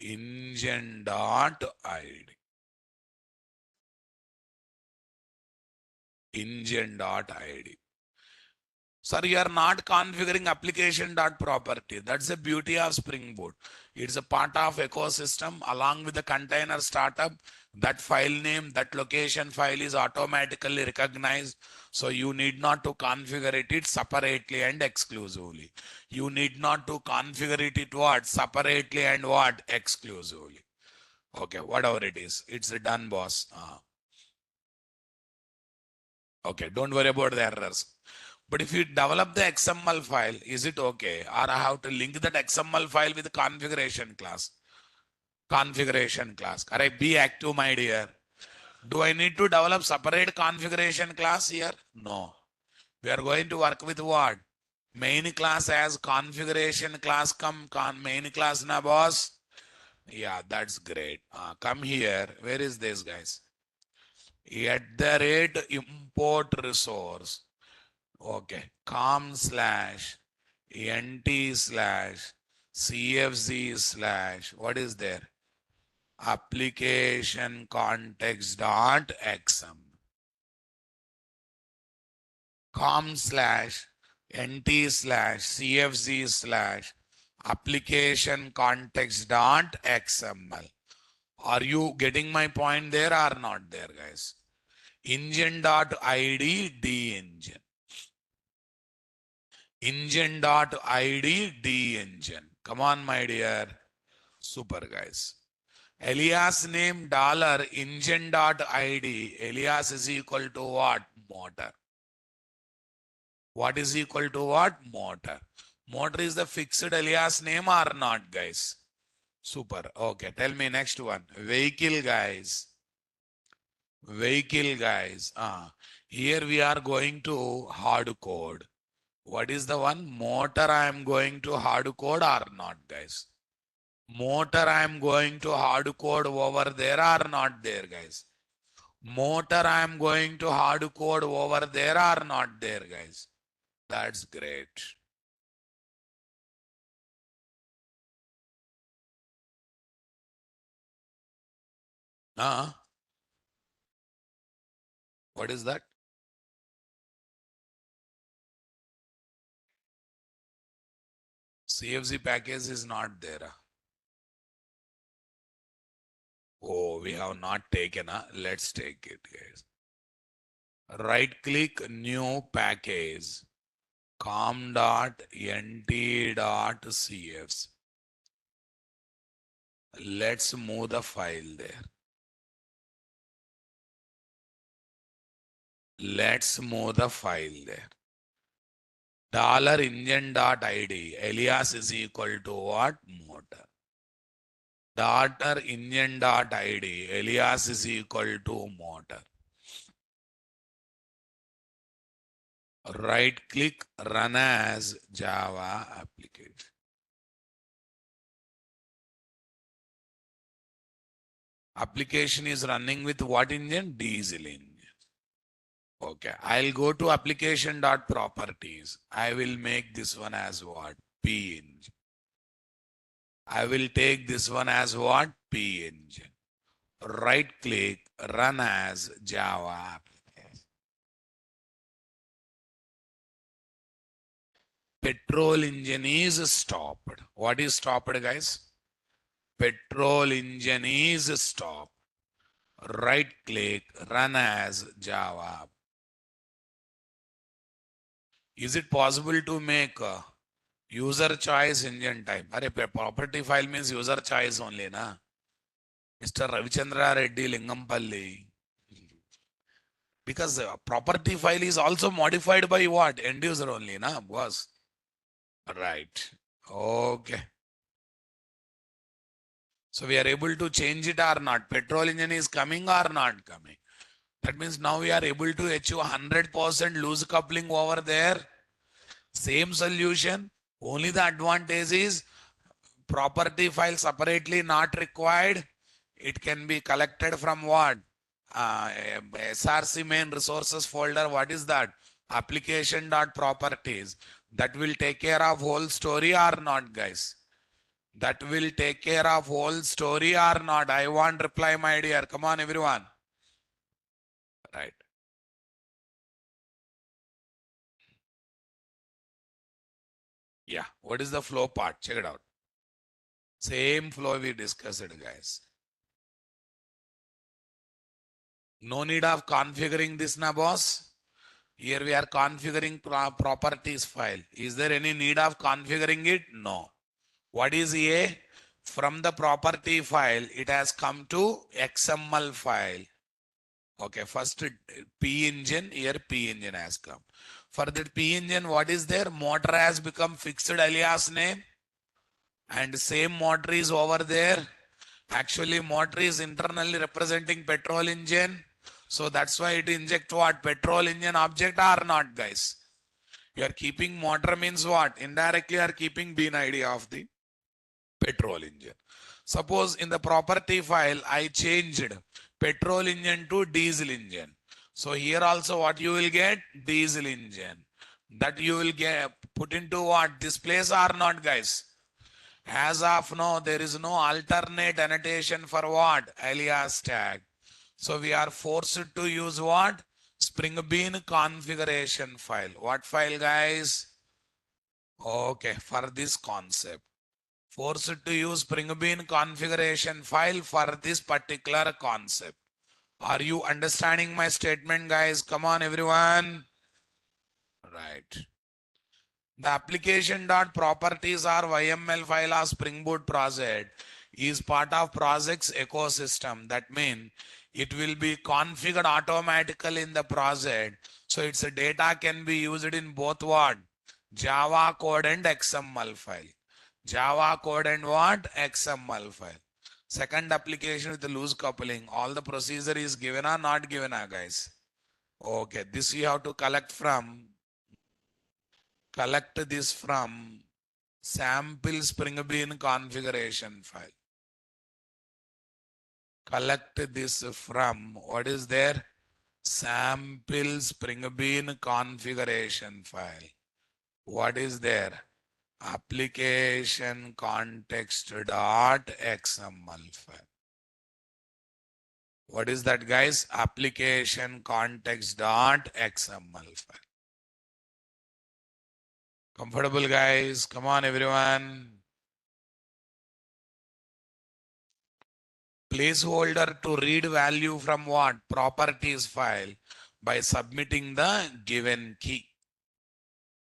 Engine dot ID. Engine dot ID. Sir, you are not configuring application dot property. That's the beauty of Spring Boot. It's a part of ecosystem along with the container startup. That file name, that location file is automatically recognized. So you need not to configure it separately and exclusively. You need not to configure it what? Separately and what? Exclusively. Okay, whatever it is. It's done, boss. Okay, don't worry about the errors. But if you develop the XML file, is it okay? Or I have to link that XML file with the configuration class? Configuration class. Correct. Be active, my dear. Do I need to develop separate configuration class here? No. We are going to work with what? Main class as configuration class main class na boss. Yeah, that's great. Come here. Where is this, guys? At the rate import resource. Okay, com slash nt slash cfz slash what is there? Application context dot xm. Com slash nt slash cfz slash application context dot xml. Are you getting my point there or not there, guys? Engine dot id d engine. Engine.id D engine. Come on, my dear. Super, guys. Alias name dollar engine.id. Alias is equal to what? Motor. What is equal to what? Motor. Motor is the fixed alias name or not, guys? Super. Okay. Tell me next one. Vehicle, guys. Vehicle, guys. Here we are going to hard code. What is the one? Motor I am going to hard code or not, guys? Motor I am going to hard code over there or not there, guys? Motor I am going to hard code over there or not there, guys? That's great. What is that? CFZ package is not there. Oh, we have not taken. Let's take it, guys. Right click, new package. com.nt.cfs. Let's move the file there. Let's move the file there. Dollar engine.id alias is equal to what? Motor. Dollar engine.id alias is equal to motor. Right click, run as Java application. Application is running with what engine? Diesel engine. Okay, I'll go to application.properties. I will make this one as what? P engine. I will take this one as what? P engine. Right click, run as Java application. Petrol engine is stopped. What is stopped, guys? Petrol engine is stopped. right click, run as Java. Is it possible to make a user choice engine type? Are property file means user choice only, na? Mr. Ravichandra Reddy Lingampalli. Because property file is also modified by what? End user only, na, boss? Right. Okay. So we are able to change it or not. Petrol engine is coming or not coming. That means now we are able to achieve 100% loose coupling over there. Same solution. Only the advantage is property file separately not required. It can be collected from what? SRC main resources folder. What is that? Application dot properties. That will take care of whole story or not, guys? That will take care of whole story or not? I want reply, my dear. Come on, everyone. Right. Yeah. What is the flow part? Check it out. Same flow we discussed, guys. No need of configuring this, na boss. Here we are configuring properties file. Is there any need of configuring it? No. What is A? From the property file, it has come to XML file. Okay, first P engine, here P engine has come. For that P engine, what is there? Motor has become fixed alias name, and same motor is over there. Actually, motor is internally representing petrol engine. So that's why it inject what? Petrol engine object or not, guys? You are keeping motor means what? Indirectly you are keeping bean ID of the petrol engine. Suppose in the property file, I changed petrol engine to diesel engine. So here also what you will get? Diesel engine. That you will get put into what? This place or not, guys? As of now, there is no alternate annotation for what? Alias tag. So we are forced to use what? Spring Bean configuration file. What file, guys? Okay, for this concept. Forced to use Spring Bean configuration file for this particular concept. Are you understanding my statement, guys? Come on, everyone. Right. The application.properties or YML file of Spring Boot project is part of project's ecosystem. That means it will be configured automatically in the project. So its data can be used in both what? Java code and XML file. Java code and what? XML file. Second application with the loose coupling. All the procedure is given or not given, guys? Okay, this you have to collect this from sample Spring Bean configuration file. Collect this from what is there? Sample Spring Bean configuration file. What is there? Application context dot XML file. What is that, guys? Application context dot XML file. Comfortable, guys? Come on, everyone. Placeholder to read value from what? Properties file by submitting the given key.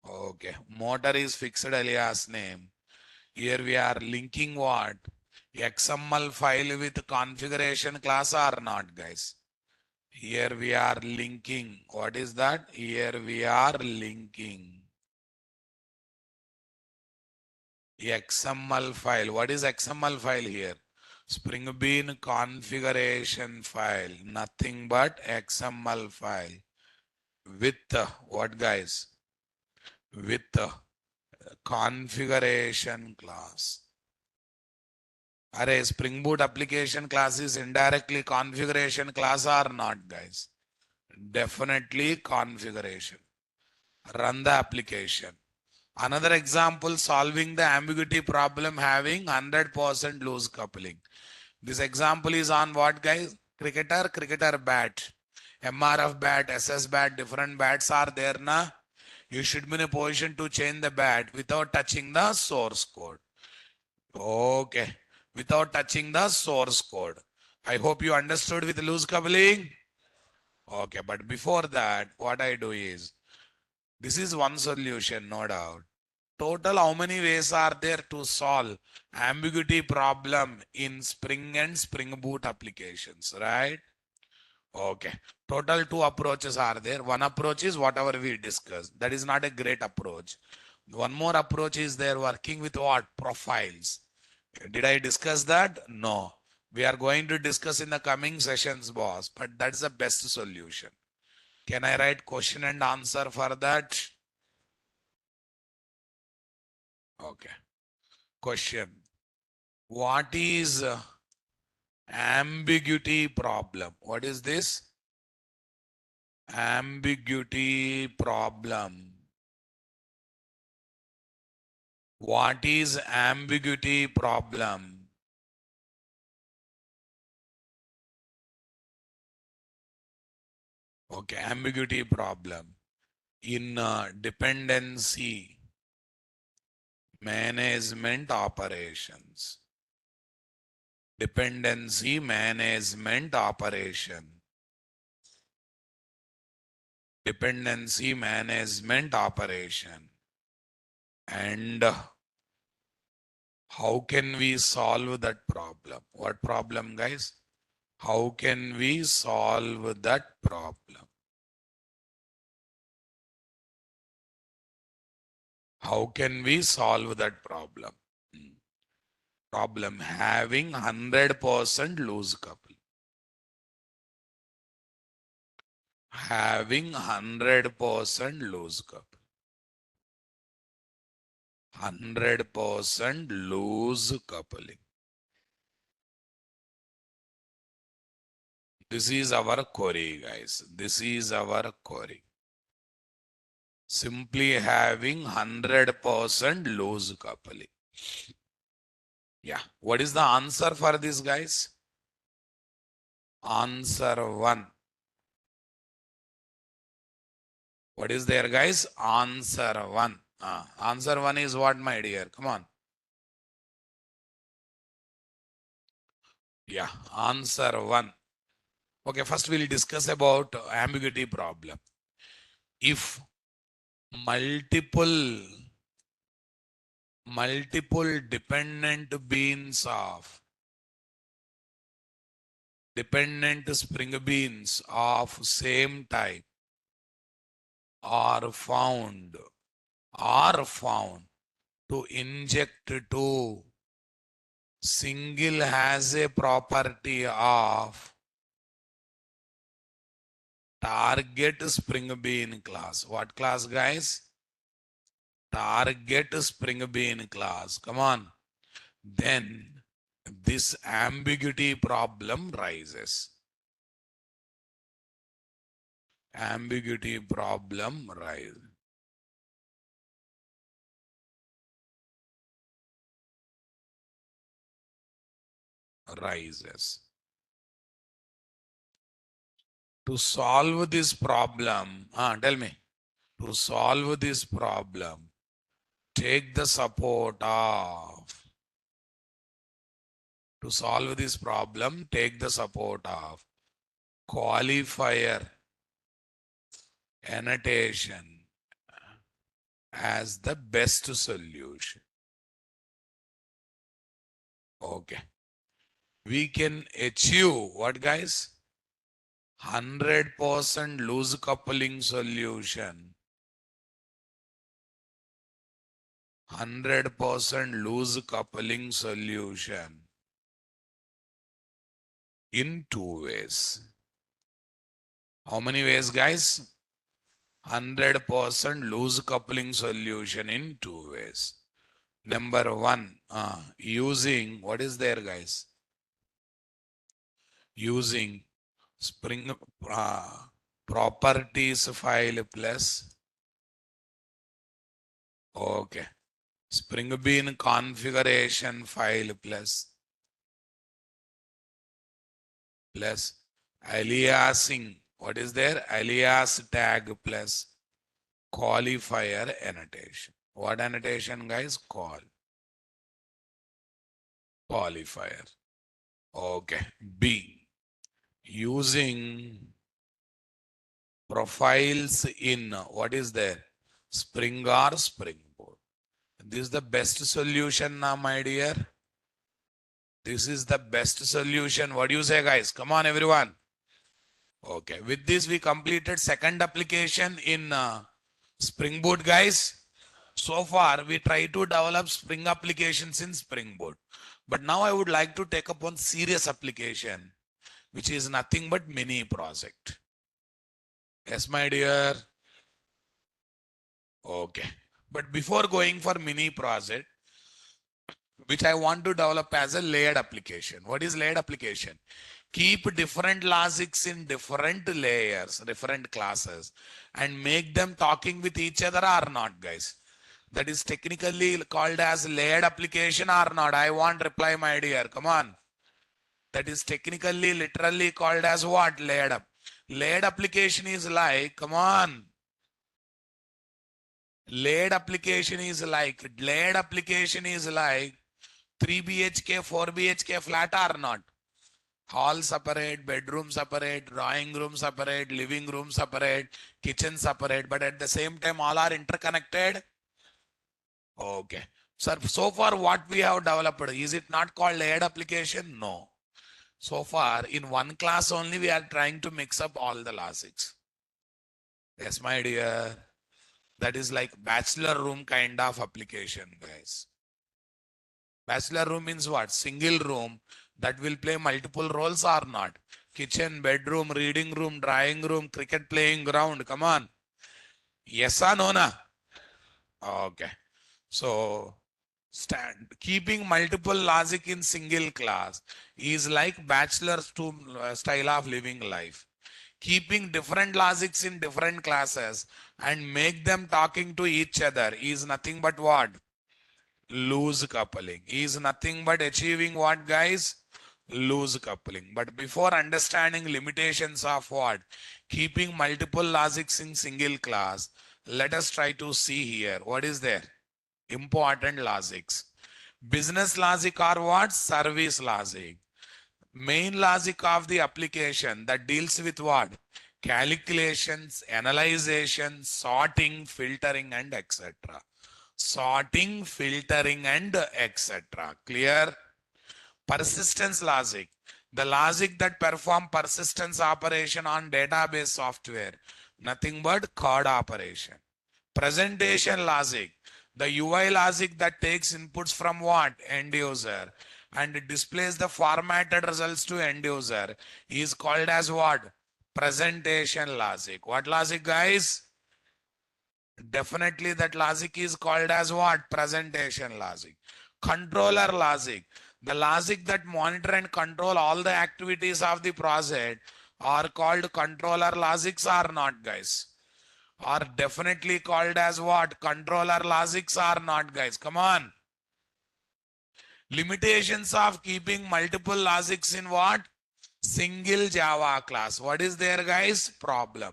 Okay. Motor is fixed alias name. Here we are linking what? XML file with configuration class or not, guys? Here we are linking. What is that? Here we are linking XML file. What is XML file here? Spring Bean configuration file. Nothing but XML file with what, guys? With configuration class. Array Spring Boot application class is indirectly configuration class or not, guys? Definitely configuration. Run the application. Another example, solving the ambiguity problem having 100% loose coupling. This example is on what, guys? Cricketer bat. MRF bat, SS bat, different bats are there, na? You should be in a position to change the bat without touching the source code. Okay. Without touching the source code. I hope you understood with loose coupling. Okay, but before that, what I do is, this is one solution, no doubt. Total, how many ways are there to solve ambiguity problem in Spring and Spring Boot applications, right? Okay. Total two approaches are there. One approach is whatever we discussed. That is not a great approach. One more approach is there, working with what? Profiles. Did I discuss that? No. We are going to discuss in the coming sessions, boss. But that's the best solution. Can I write question and answer for that? Okay. Question. What is ambiguity problem? What is this? Ambiguity problem. What is ambiguity problem? Okay, ambiguity problem in dependency management operations. Dependency management operation. Dependency management operation. And how can we solve that problem? What problem, guys? How can we solve that problem? How can we solve that problem? Problem having 100% loose couple. Having 100% loose couple. 100% loose coupling. This is our query, guys. This is our query. Simply having 100% loose coupling. Yeah. What is the answer for this, guys? Answer 1. What is there, guys? Answer 1. Answer 1 is what, my dear? Come on. Yeah. Answer 1. Okay, first we'll discuss about ambiguity problem. If multiple dependent spring beans of same type are found to inject to single has a property of target spring bean class. What class, guys? Target spring bean class. Come on. Then this ambiguity problem rises. Ambiguity problem rises. To solve this problem, tell me. To solve this problem, take the support of. To solve this problem, take the support of qualifier annotation as the best solution. Okay. We can achieve what, guys? 100% loose coupling solution. 100% loose coupling solution in 2 ways. How many ways, guys? 100% loose coupling solution in 2 ways. Number 1, using, what is there, guys? Using spring properties file plus, okay, spring bean configuration file plus aliasing. What is there? Alias tag plus qualifier annotation. What annotation, guys? Qualifier. Okay. B. Using profiles in what is there? Spring or Springboard. This is the best solution now, my dear. This is the best solution. What do you say, guys? Come on, everyone. Okay. With this, we completed second application in Springboard, guys. So far, we try to develop Spring applications in Springboard. But now I would like to take up one serious application, which is nothing but mini project. Yes, my dear. Okay. But before going for mini project, which I want to develop as a layered application. What is layered application? Keep different logics in different layers, different classes, and make them talking with each other or not, guys. That is technically called as layered application or not. I want reply, my dear. Come on. That is technically, literally called as what? Layered up. Layered application is like, come on. Layered application is like 3 BHK, 4 BHK flat or not. Hall separate, bedroom separate, drawing room separate, living room separate, kitchen separate, but at the same time all are interconnected. Okay. Sir, so far what we have developed, is it not called layered application? No. So far in one class only we are trying to mix up all the logics. Yes, my dear. That is like bachelor room kind of application, guys. Bachelor room means what? Single room that will play multiple roles or not? Kitchen, bedroom, reading room, drawing room, cricket playing ground. Come on. Yes or no, na? Okay. So, keeping multiple logic in single class is like bachelor's style of living life. Keeping different logics in different classes and make them talking to each other is nothing but what? Loose coupling. Is nothing but achieving what, guys? Loose coupling. But before understanding limitations of what? Keeping multiple logics in single class, let us try to see here. What is there? Important logics. Business logic or what? Service logic. Main logic of the application that deals with what? Calculations, analyzation, sorting, filtering, and etc. Sorting, filtering, and etc. Clear? Persistence logic. The logic that perform persistence operation on database software. Nothing but code operation. Presentation logic. The UI logic that takes inputs from what? End user. And it displays the formatted results to end user. Is called as what? Presentation logic. What logic, guys? Definitely that logic is called as what? Presentation logic. Controller logic. The logic that monitor and control all the activities of the project are called controller logics or not, guys? Are definitely called as what? Controller logics or not, guys? Come on. Limitations of keeping multiple logics in what? Single Java class. What is there, guys? Problem.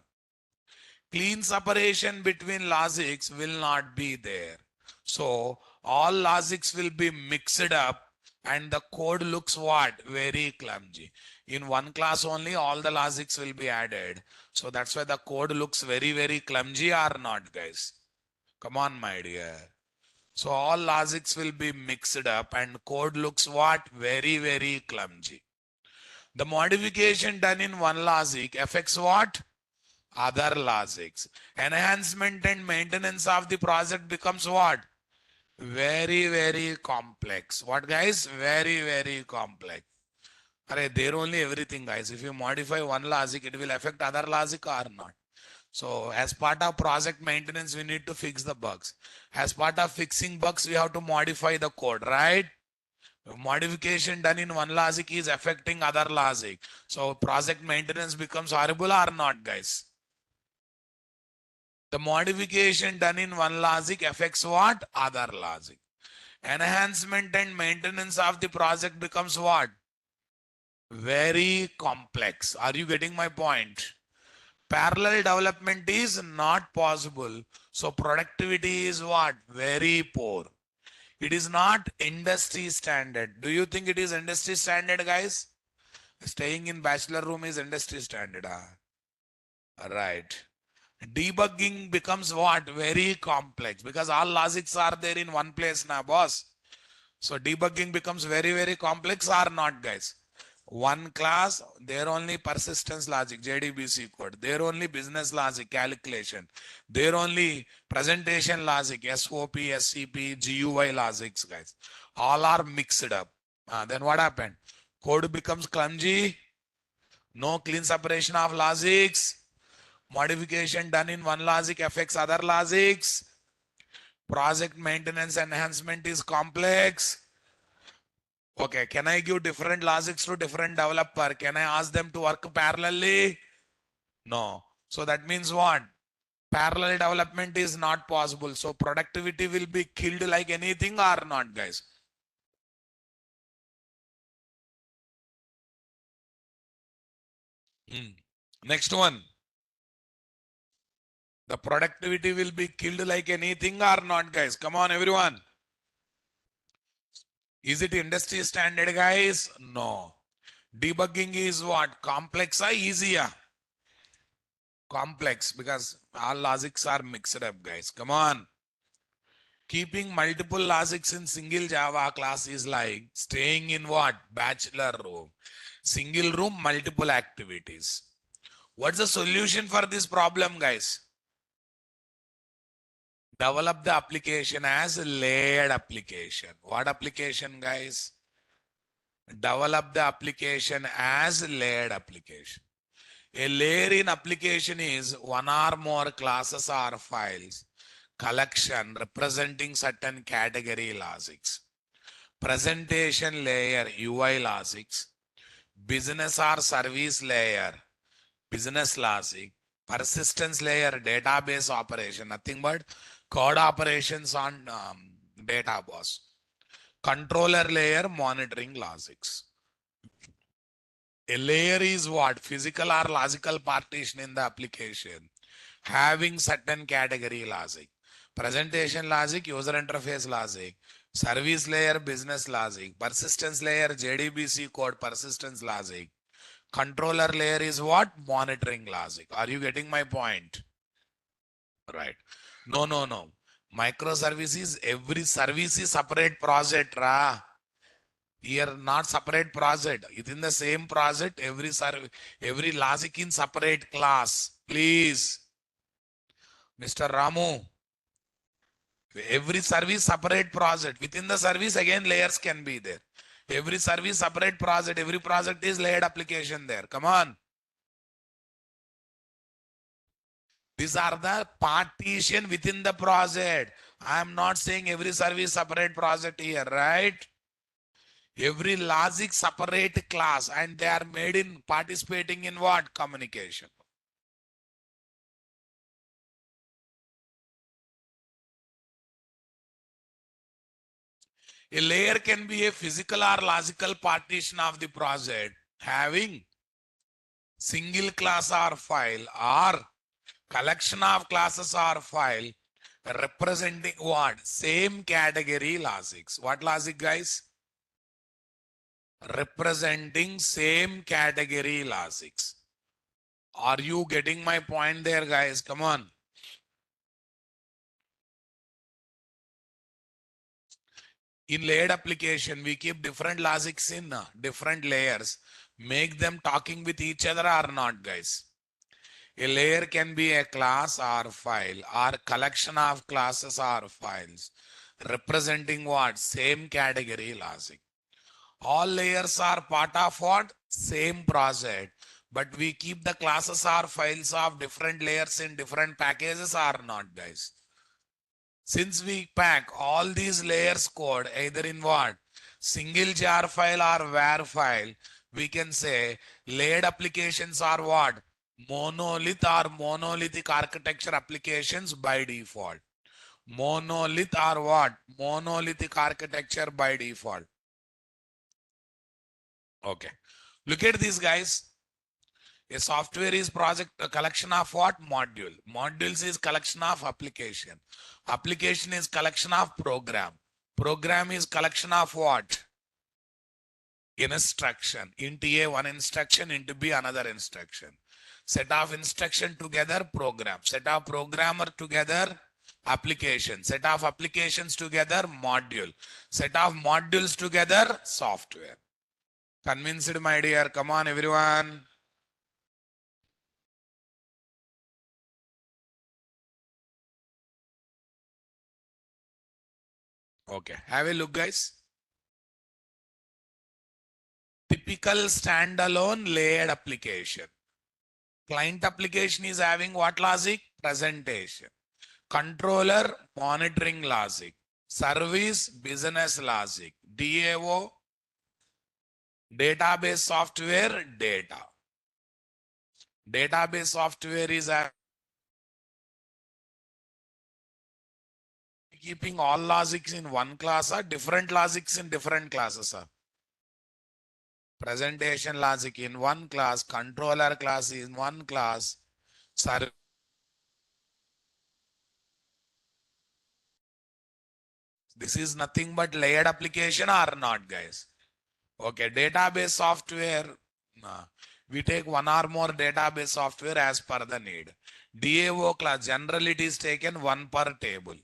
Clean separation between logics will not be there. So all logics will be mixed up and the code looks what? Very clumsy. In one class only all the logics will be added. So that's why the code looks very, very clumsy or not, guys. Come on, my dear. So all logics will be mixed up and code looks what? Very, very clumsy. The modification done in one logic affects what? Other logics. Enhancement and maintenance of the project becomes what? Very, very complex. What, guys? Very, very complex. There only everything, guys. If you modify one logic, it will affect other logic or not. So as part of project maintenance, we need to fix the bugs. As part of fixing bugs, we have to modify the code, right? Modification done in one logic is affecting other logic. So project maintenance becomes horrible or not, guys? The modification done in one logic affects what? Other logic. Enhancement and maintenance of the project becomes what? Very complex. Are you getting my point? Parallel development is not possible. So productivity is what? Very poor. It is not industry standard. Do you think it is industry standard, guys? Staying in bachelor room is industry standard. Right. Debugging becomes what? Very complex because all logics are there in one place now, boss. So debugging becomes very, very complex or not, guys? One class, there only persistence logic, JDBC code. There only business logic, calculation. There only presentation logic, SOP, SCP, GUI logics, guys. All are mixed up. Then what happened? Code becomes clumsy. No clean separation of logics. Modification done in one logic affects other logics. Project maintenance enhancement is complex. Okay, can I give different logics to different developer? Can I ask them to work parallelly? No. So that means what? Parallel development is not possible. So productivity will be killed like anything or not, guys? Next one. The productivity will be killed like anything or not, guys? Come on, everyone. Is it industry standard, guys? No. Debugging is what? Complex or easier? Complex because all logics are mixed up, guys. Come on. Keeping multiple logics in single Java class is like staying in what? Bachelor room. Single room, multiple activities. What's the solution for this problem, guys? Develop the application as a layered application. What application, guys? Develop the application as a layered application. A layer in application is one or more classes or files collection representing certain category logics. Presentation layer UI logics, business or service layer business logic, persistence layer database operation, nothing but code operations on data bus, controller layer monitoring logics. A layer is what? Physical or logical partition in the application having certain category logic. Presentation logic, user interface logic, service layer, business logic, persistence layer, JDBC code, persistence logic. Controller layer is what? Monitoring logic. Are you getting my point? Right. No, no, no. Microservices, every service is separate project, ra. Here, not separate project. Within the same project, every logic in separate class. Please, Mr. Ramu. Every service separate project. Within the service, again, layers can be there. Every service separate project. Every project is layered application there. Come on. These are the partition within the project. I am not saying every service separate project here, right? Every logic separate class and they are made in participating in what? Communication. A layer can be a physical or logical partition of the project having single class or file or collection of classes or file representing what? Same category logics. What logic, guys? Representing same category logics. Are you getting my point there, guys? Come on. In layered application, we keep different logics in different layers. Make them talking with each other or not, guys. A layer can be a class or file or collection of classes or files representing what? Same category logic. All layers are part of what? Same project. But we keep the classes or files of different layers in different packages or not, guys. Since we pack all these layers code either in what? Single jar file or var file, we can say layered applications are what? Monolith or monolithic architecture applications by default. Monolith or what? Monolithic architecture by default. Okay. Look at these guys. A software is project a collection of what? Module. Modules is collection of application. Application is collection of program. Program is collection of what? Instruction. Int A one instruction, int B another instruction. Set of instruction together program. Set of programmer together application. Set of applications together module. Set of modules together software. Convinced, my dear? Come on, everyone. Okay, have a look, guys. Typical standalone layered application. Client application is having what logic? Presentation. Controller, monitoring logic. Service, business logic. DAO, database software, data. Database software is keeping all logics in one class or different logics in different classes. Presentation logic in one class, controller class in one class, this is nothing but layered application or not, guys? Okay, database software. We take one or more database software as per the need. DAO class, generally it is taken one per table.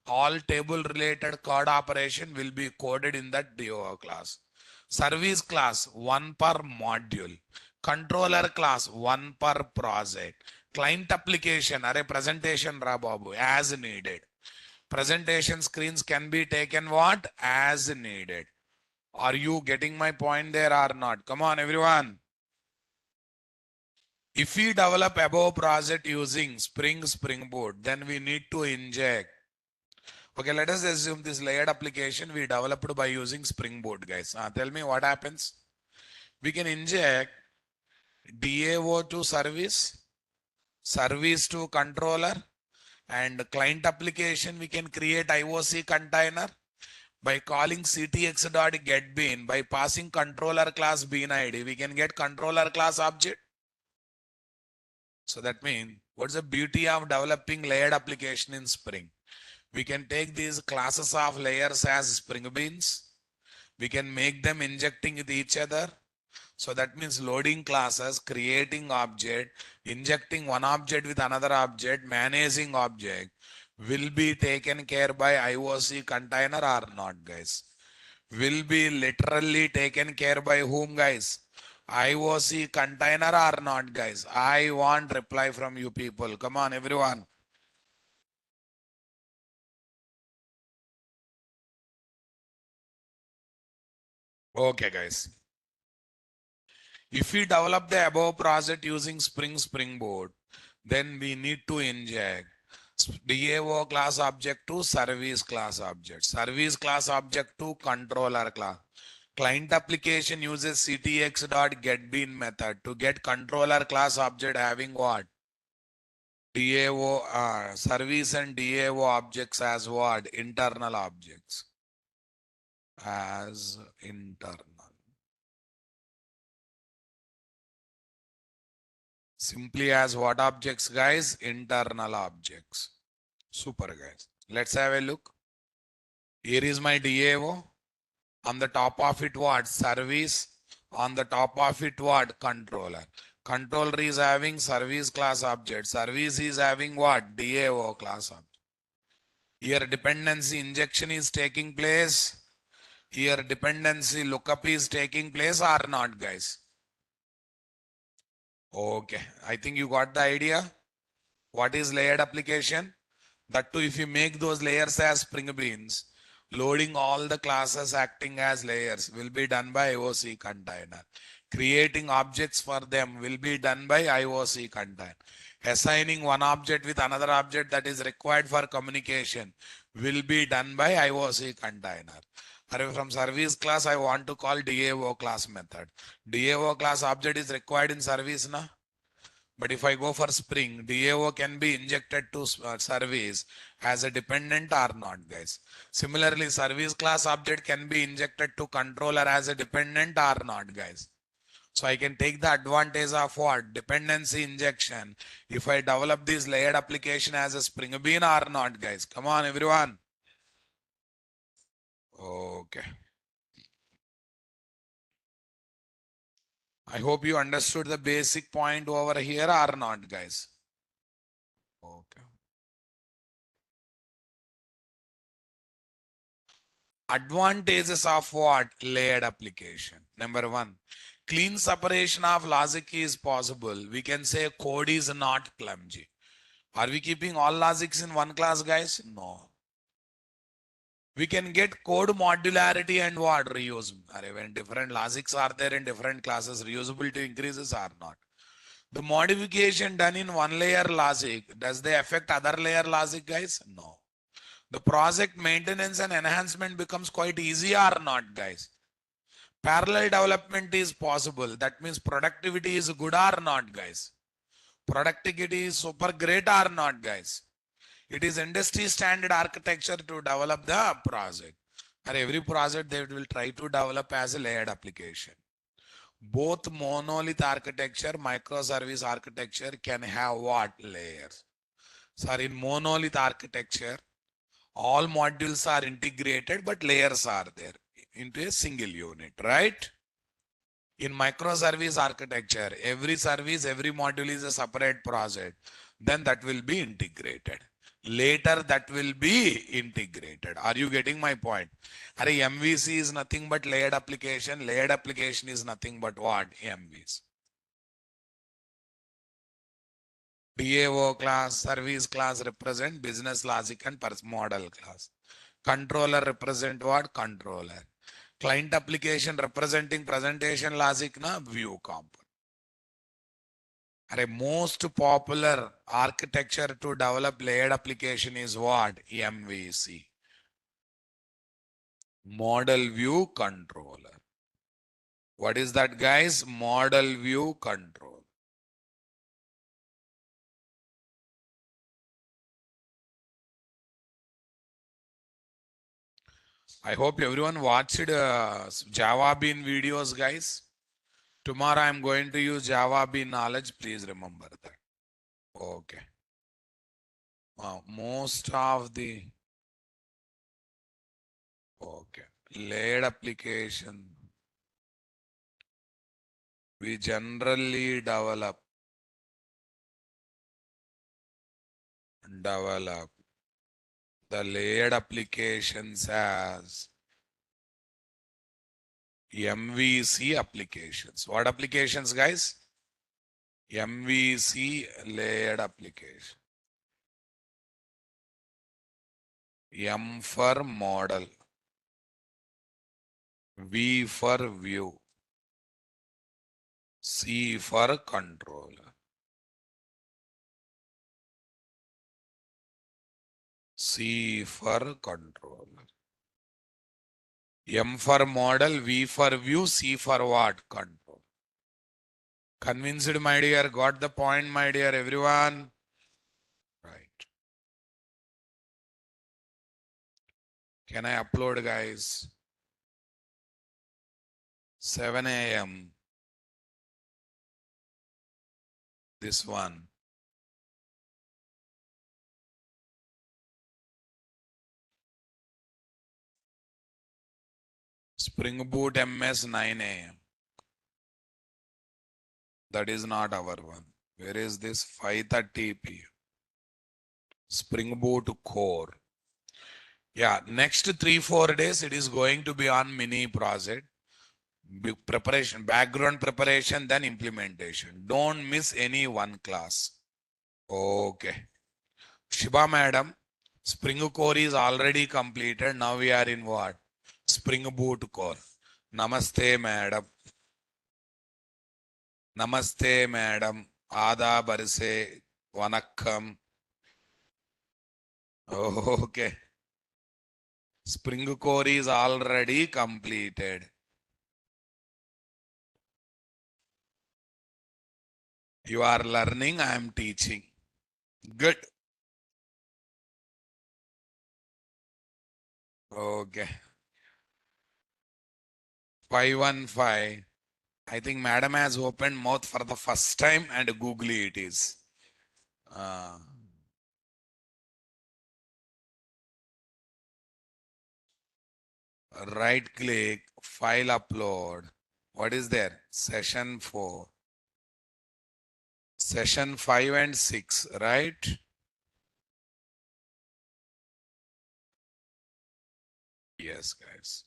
All table related code operation will be coded in that DAO class. Service class, one per module. Controller class, one per project. Client application, a presentation ra babu, as needed. Presentation screens can be taken what? As needed. Are you getting my point there or not? Come on, everyone. If we develop above project using Springboard, then we need to inject. Okay, let us assume this layered application we developed by using Springboard, guys. Tell me what happens. We can inject DAO to service, service to controller, and client application. We can create IOC container by calling ctx.getBean. By passing controller class bean ID, we can get controller class object. So that means, what's the beauty of developing layered application in Spring? We can take these classes of layers as Spring Beans. We can make them injecting with each other. So that means loading classes, creating object, injecting one object with another object, managing object will be taken care by IOC container or not, guys? Will be literally taken care by whom, guys? IOC container or not, guys? I want reply from you people. Come on, everyone. Okay, guys. If we develop the above project using Springboard, then we need to inject DAO class object to service class object, service class object to controller class. Client application uses ctx.getBean method to get controller class object having what? DAO service and DAO objects as what? Internal objects. As internal. Simply as what objects, guys? Internal objects. Super, guys. Let's have a look. Here is my DAO. On the top of it, what? Service. On the top of it, what? Controller. Controller is having service class object. Service is having what? DAO class object. Here dependency injection is taking place. Here dependency lookup is taking place or not, guys? Okay. I think you got the idea. What is layered application? That too, if you make those layers as Spring Beans, loading all the classes acting as layers will be done by IOC container. Creating objects for them will be done by IOC container. Assigning one object with another object that is required for communication will be done by IOC container. From service class, I want to call DAO class method. DAO class object is required in service now. But if I go for Spring, DAO can be injected to service as a dependent or not, guys. Similarly, service class object can be injected to controller as a dependent or not, guys. So I can take the advantage of what? Dependency injection. If I develop this layered application as a Spring Bean or not, guys. Come on, everyone. Okay. I hope you understood the basic point over here or not, guys. Okay. Advantages of what? Layered application. Number one, clean separation of logic is possible. We can say code is not clumsy. Are we keeping all logics in one class, guys? No. We can get code modularity and what? Reuse. When different logics are there in different classes, reusability increases or not. The modification done in one layer logic, does they affect other layer logic, guys? No. The project maintenance and enhancement becomes quite easy or not, guys? Parallel development is possible. That means productivity is good or not, guys? Productivity is super great or not, guys? It is industry standard architecture to develop the project. Or every project they will try to develop as a layered application. Both monolith architecture, microservice architecture can have what? Layers. So in monolith architecture, all modules are integrated, but layers are there into a single unit, right? In microservice architecture, every service, every module is a separate project. Then that will be integrated. Later, that will be integrated. Are you getting my point? MVC is nothing but layered application. Layered application is nothing but what? MVC. DAO class, service class represent business logic and model class. Controller represent what? Controller. Client application representing presentation logic na view component. Most popular architecture to develop layered application is what? MVC. Model view controller. What is that, guys? Model view control. I hope everyone watched Java Bean videos, guys. Tomorrow I'm going to use Java Bean knowledge. Please remember that. Okay. Most of the okay layered application we generally develop the layered applications as MVC applications. What applications, guys? MVC layered application. M for model, V for view, C for controller, C for controller. M for model, V for view, C for what? Control. Convinced, my dear? Got the point, my dear everyone? Right. Can I upload, guys? 7 a.m. This one. Spring Boot MS 9 a.m. That is not our one. Where is this? 5:30 p.m. Spring Boot core. Yeah, next 3-4 days it is going to be on mini project. Preparation, background preparation, then implementation. Don't miss any one class. Okay. Shiba madam, Spring core is already completed. Now we are in what? Spring Boot core. Namaste madam. Namaste madam. Ada Barse. Vanakkam. Okay. Spring core is already completed. You are learning, I am teaching. Good. Okay. 515. I think madam has opened mouth for the first time and googly it is. Uh, right click, file upload. What is there? Session 4. Session 5 and 6, right? Yes, guys.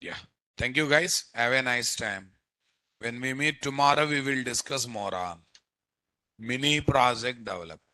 Yeah. Thank you, guys. Have a nice time. When we meet tomorrow, we will discuss more on mini project development.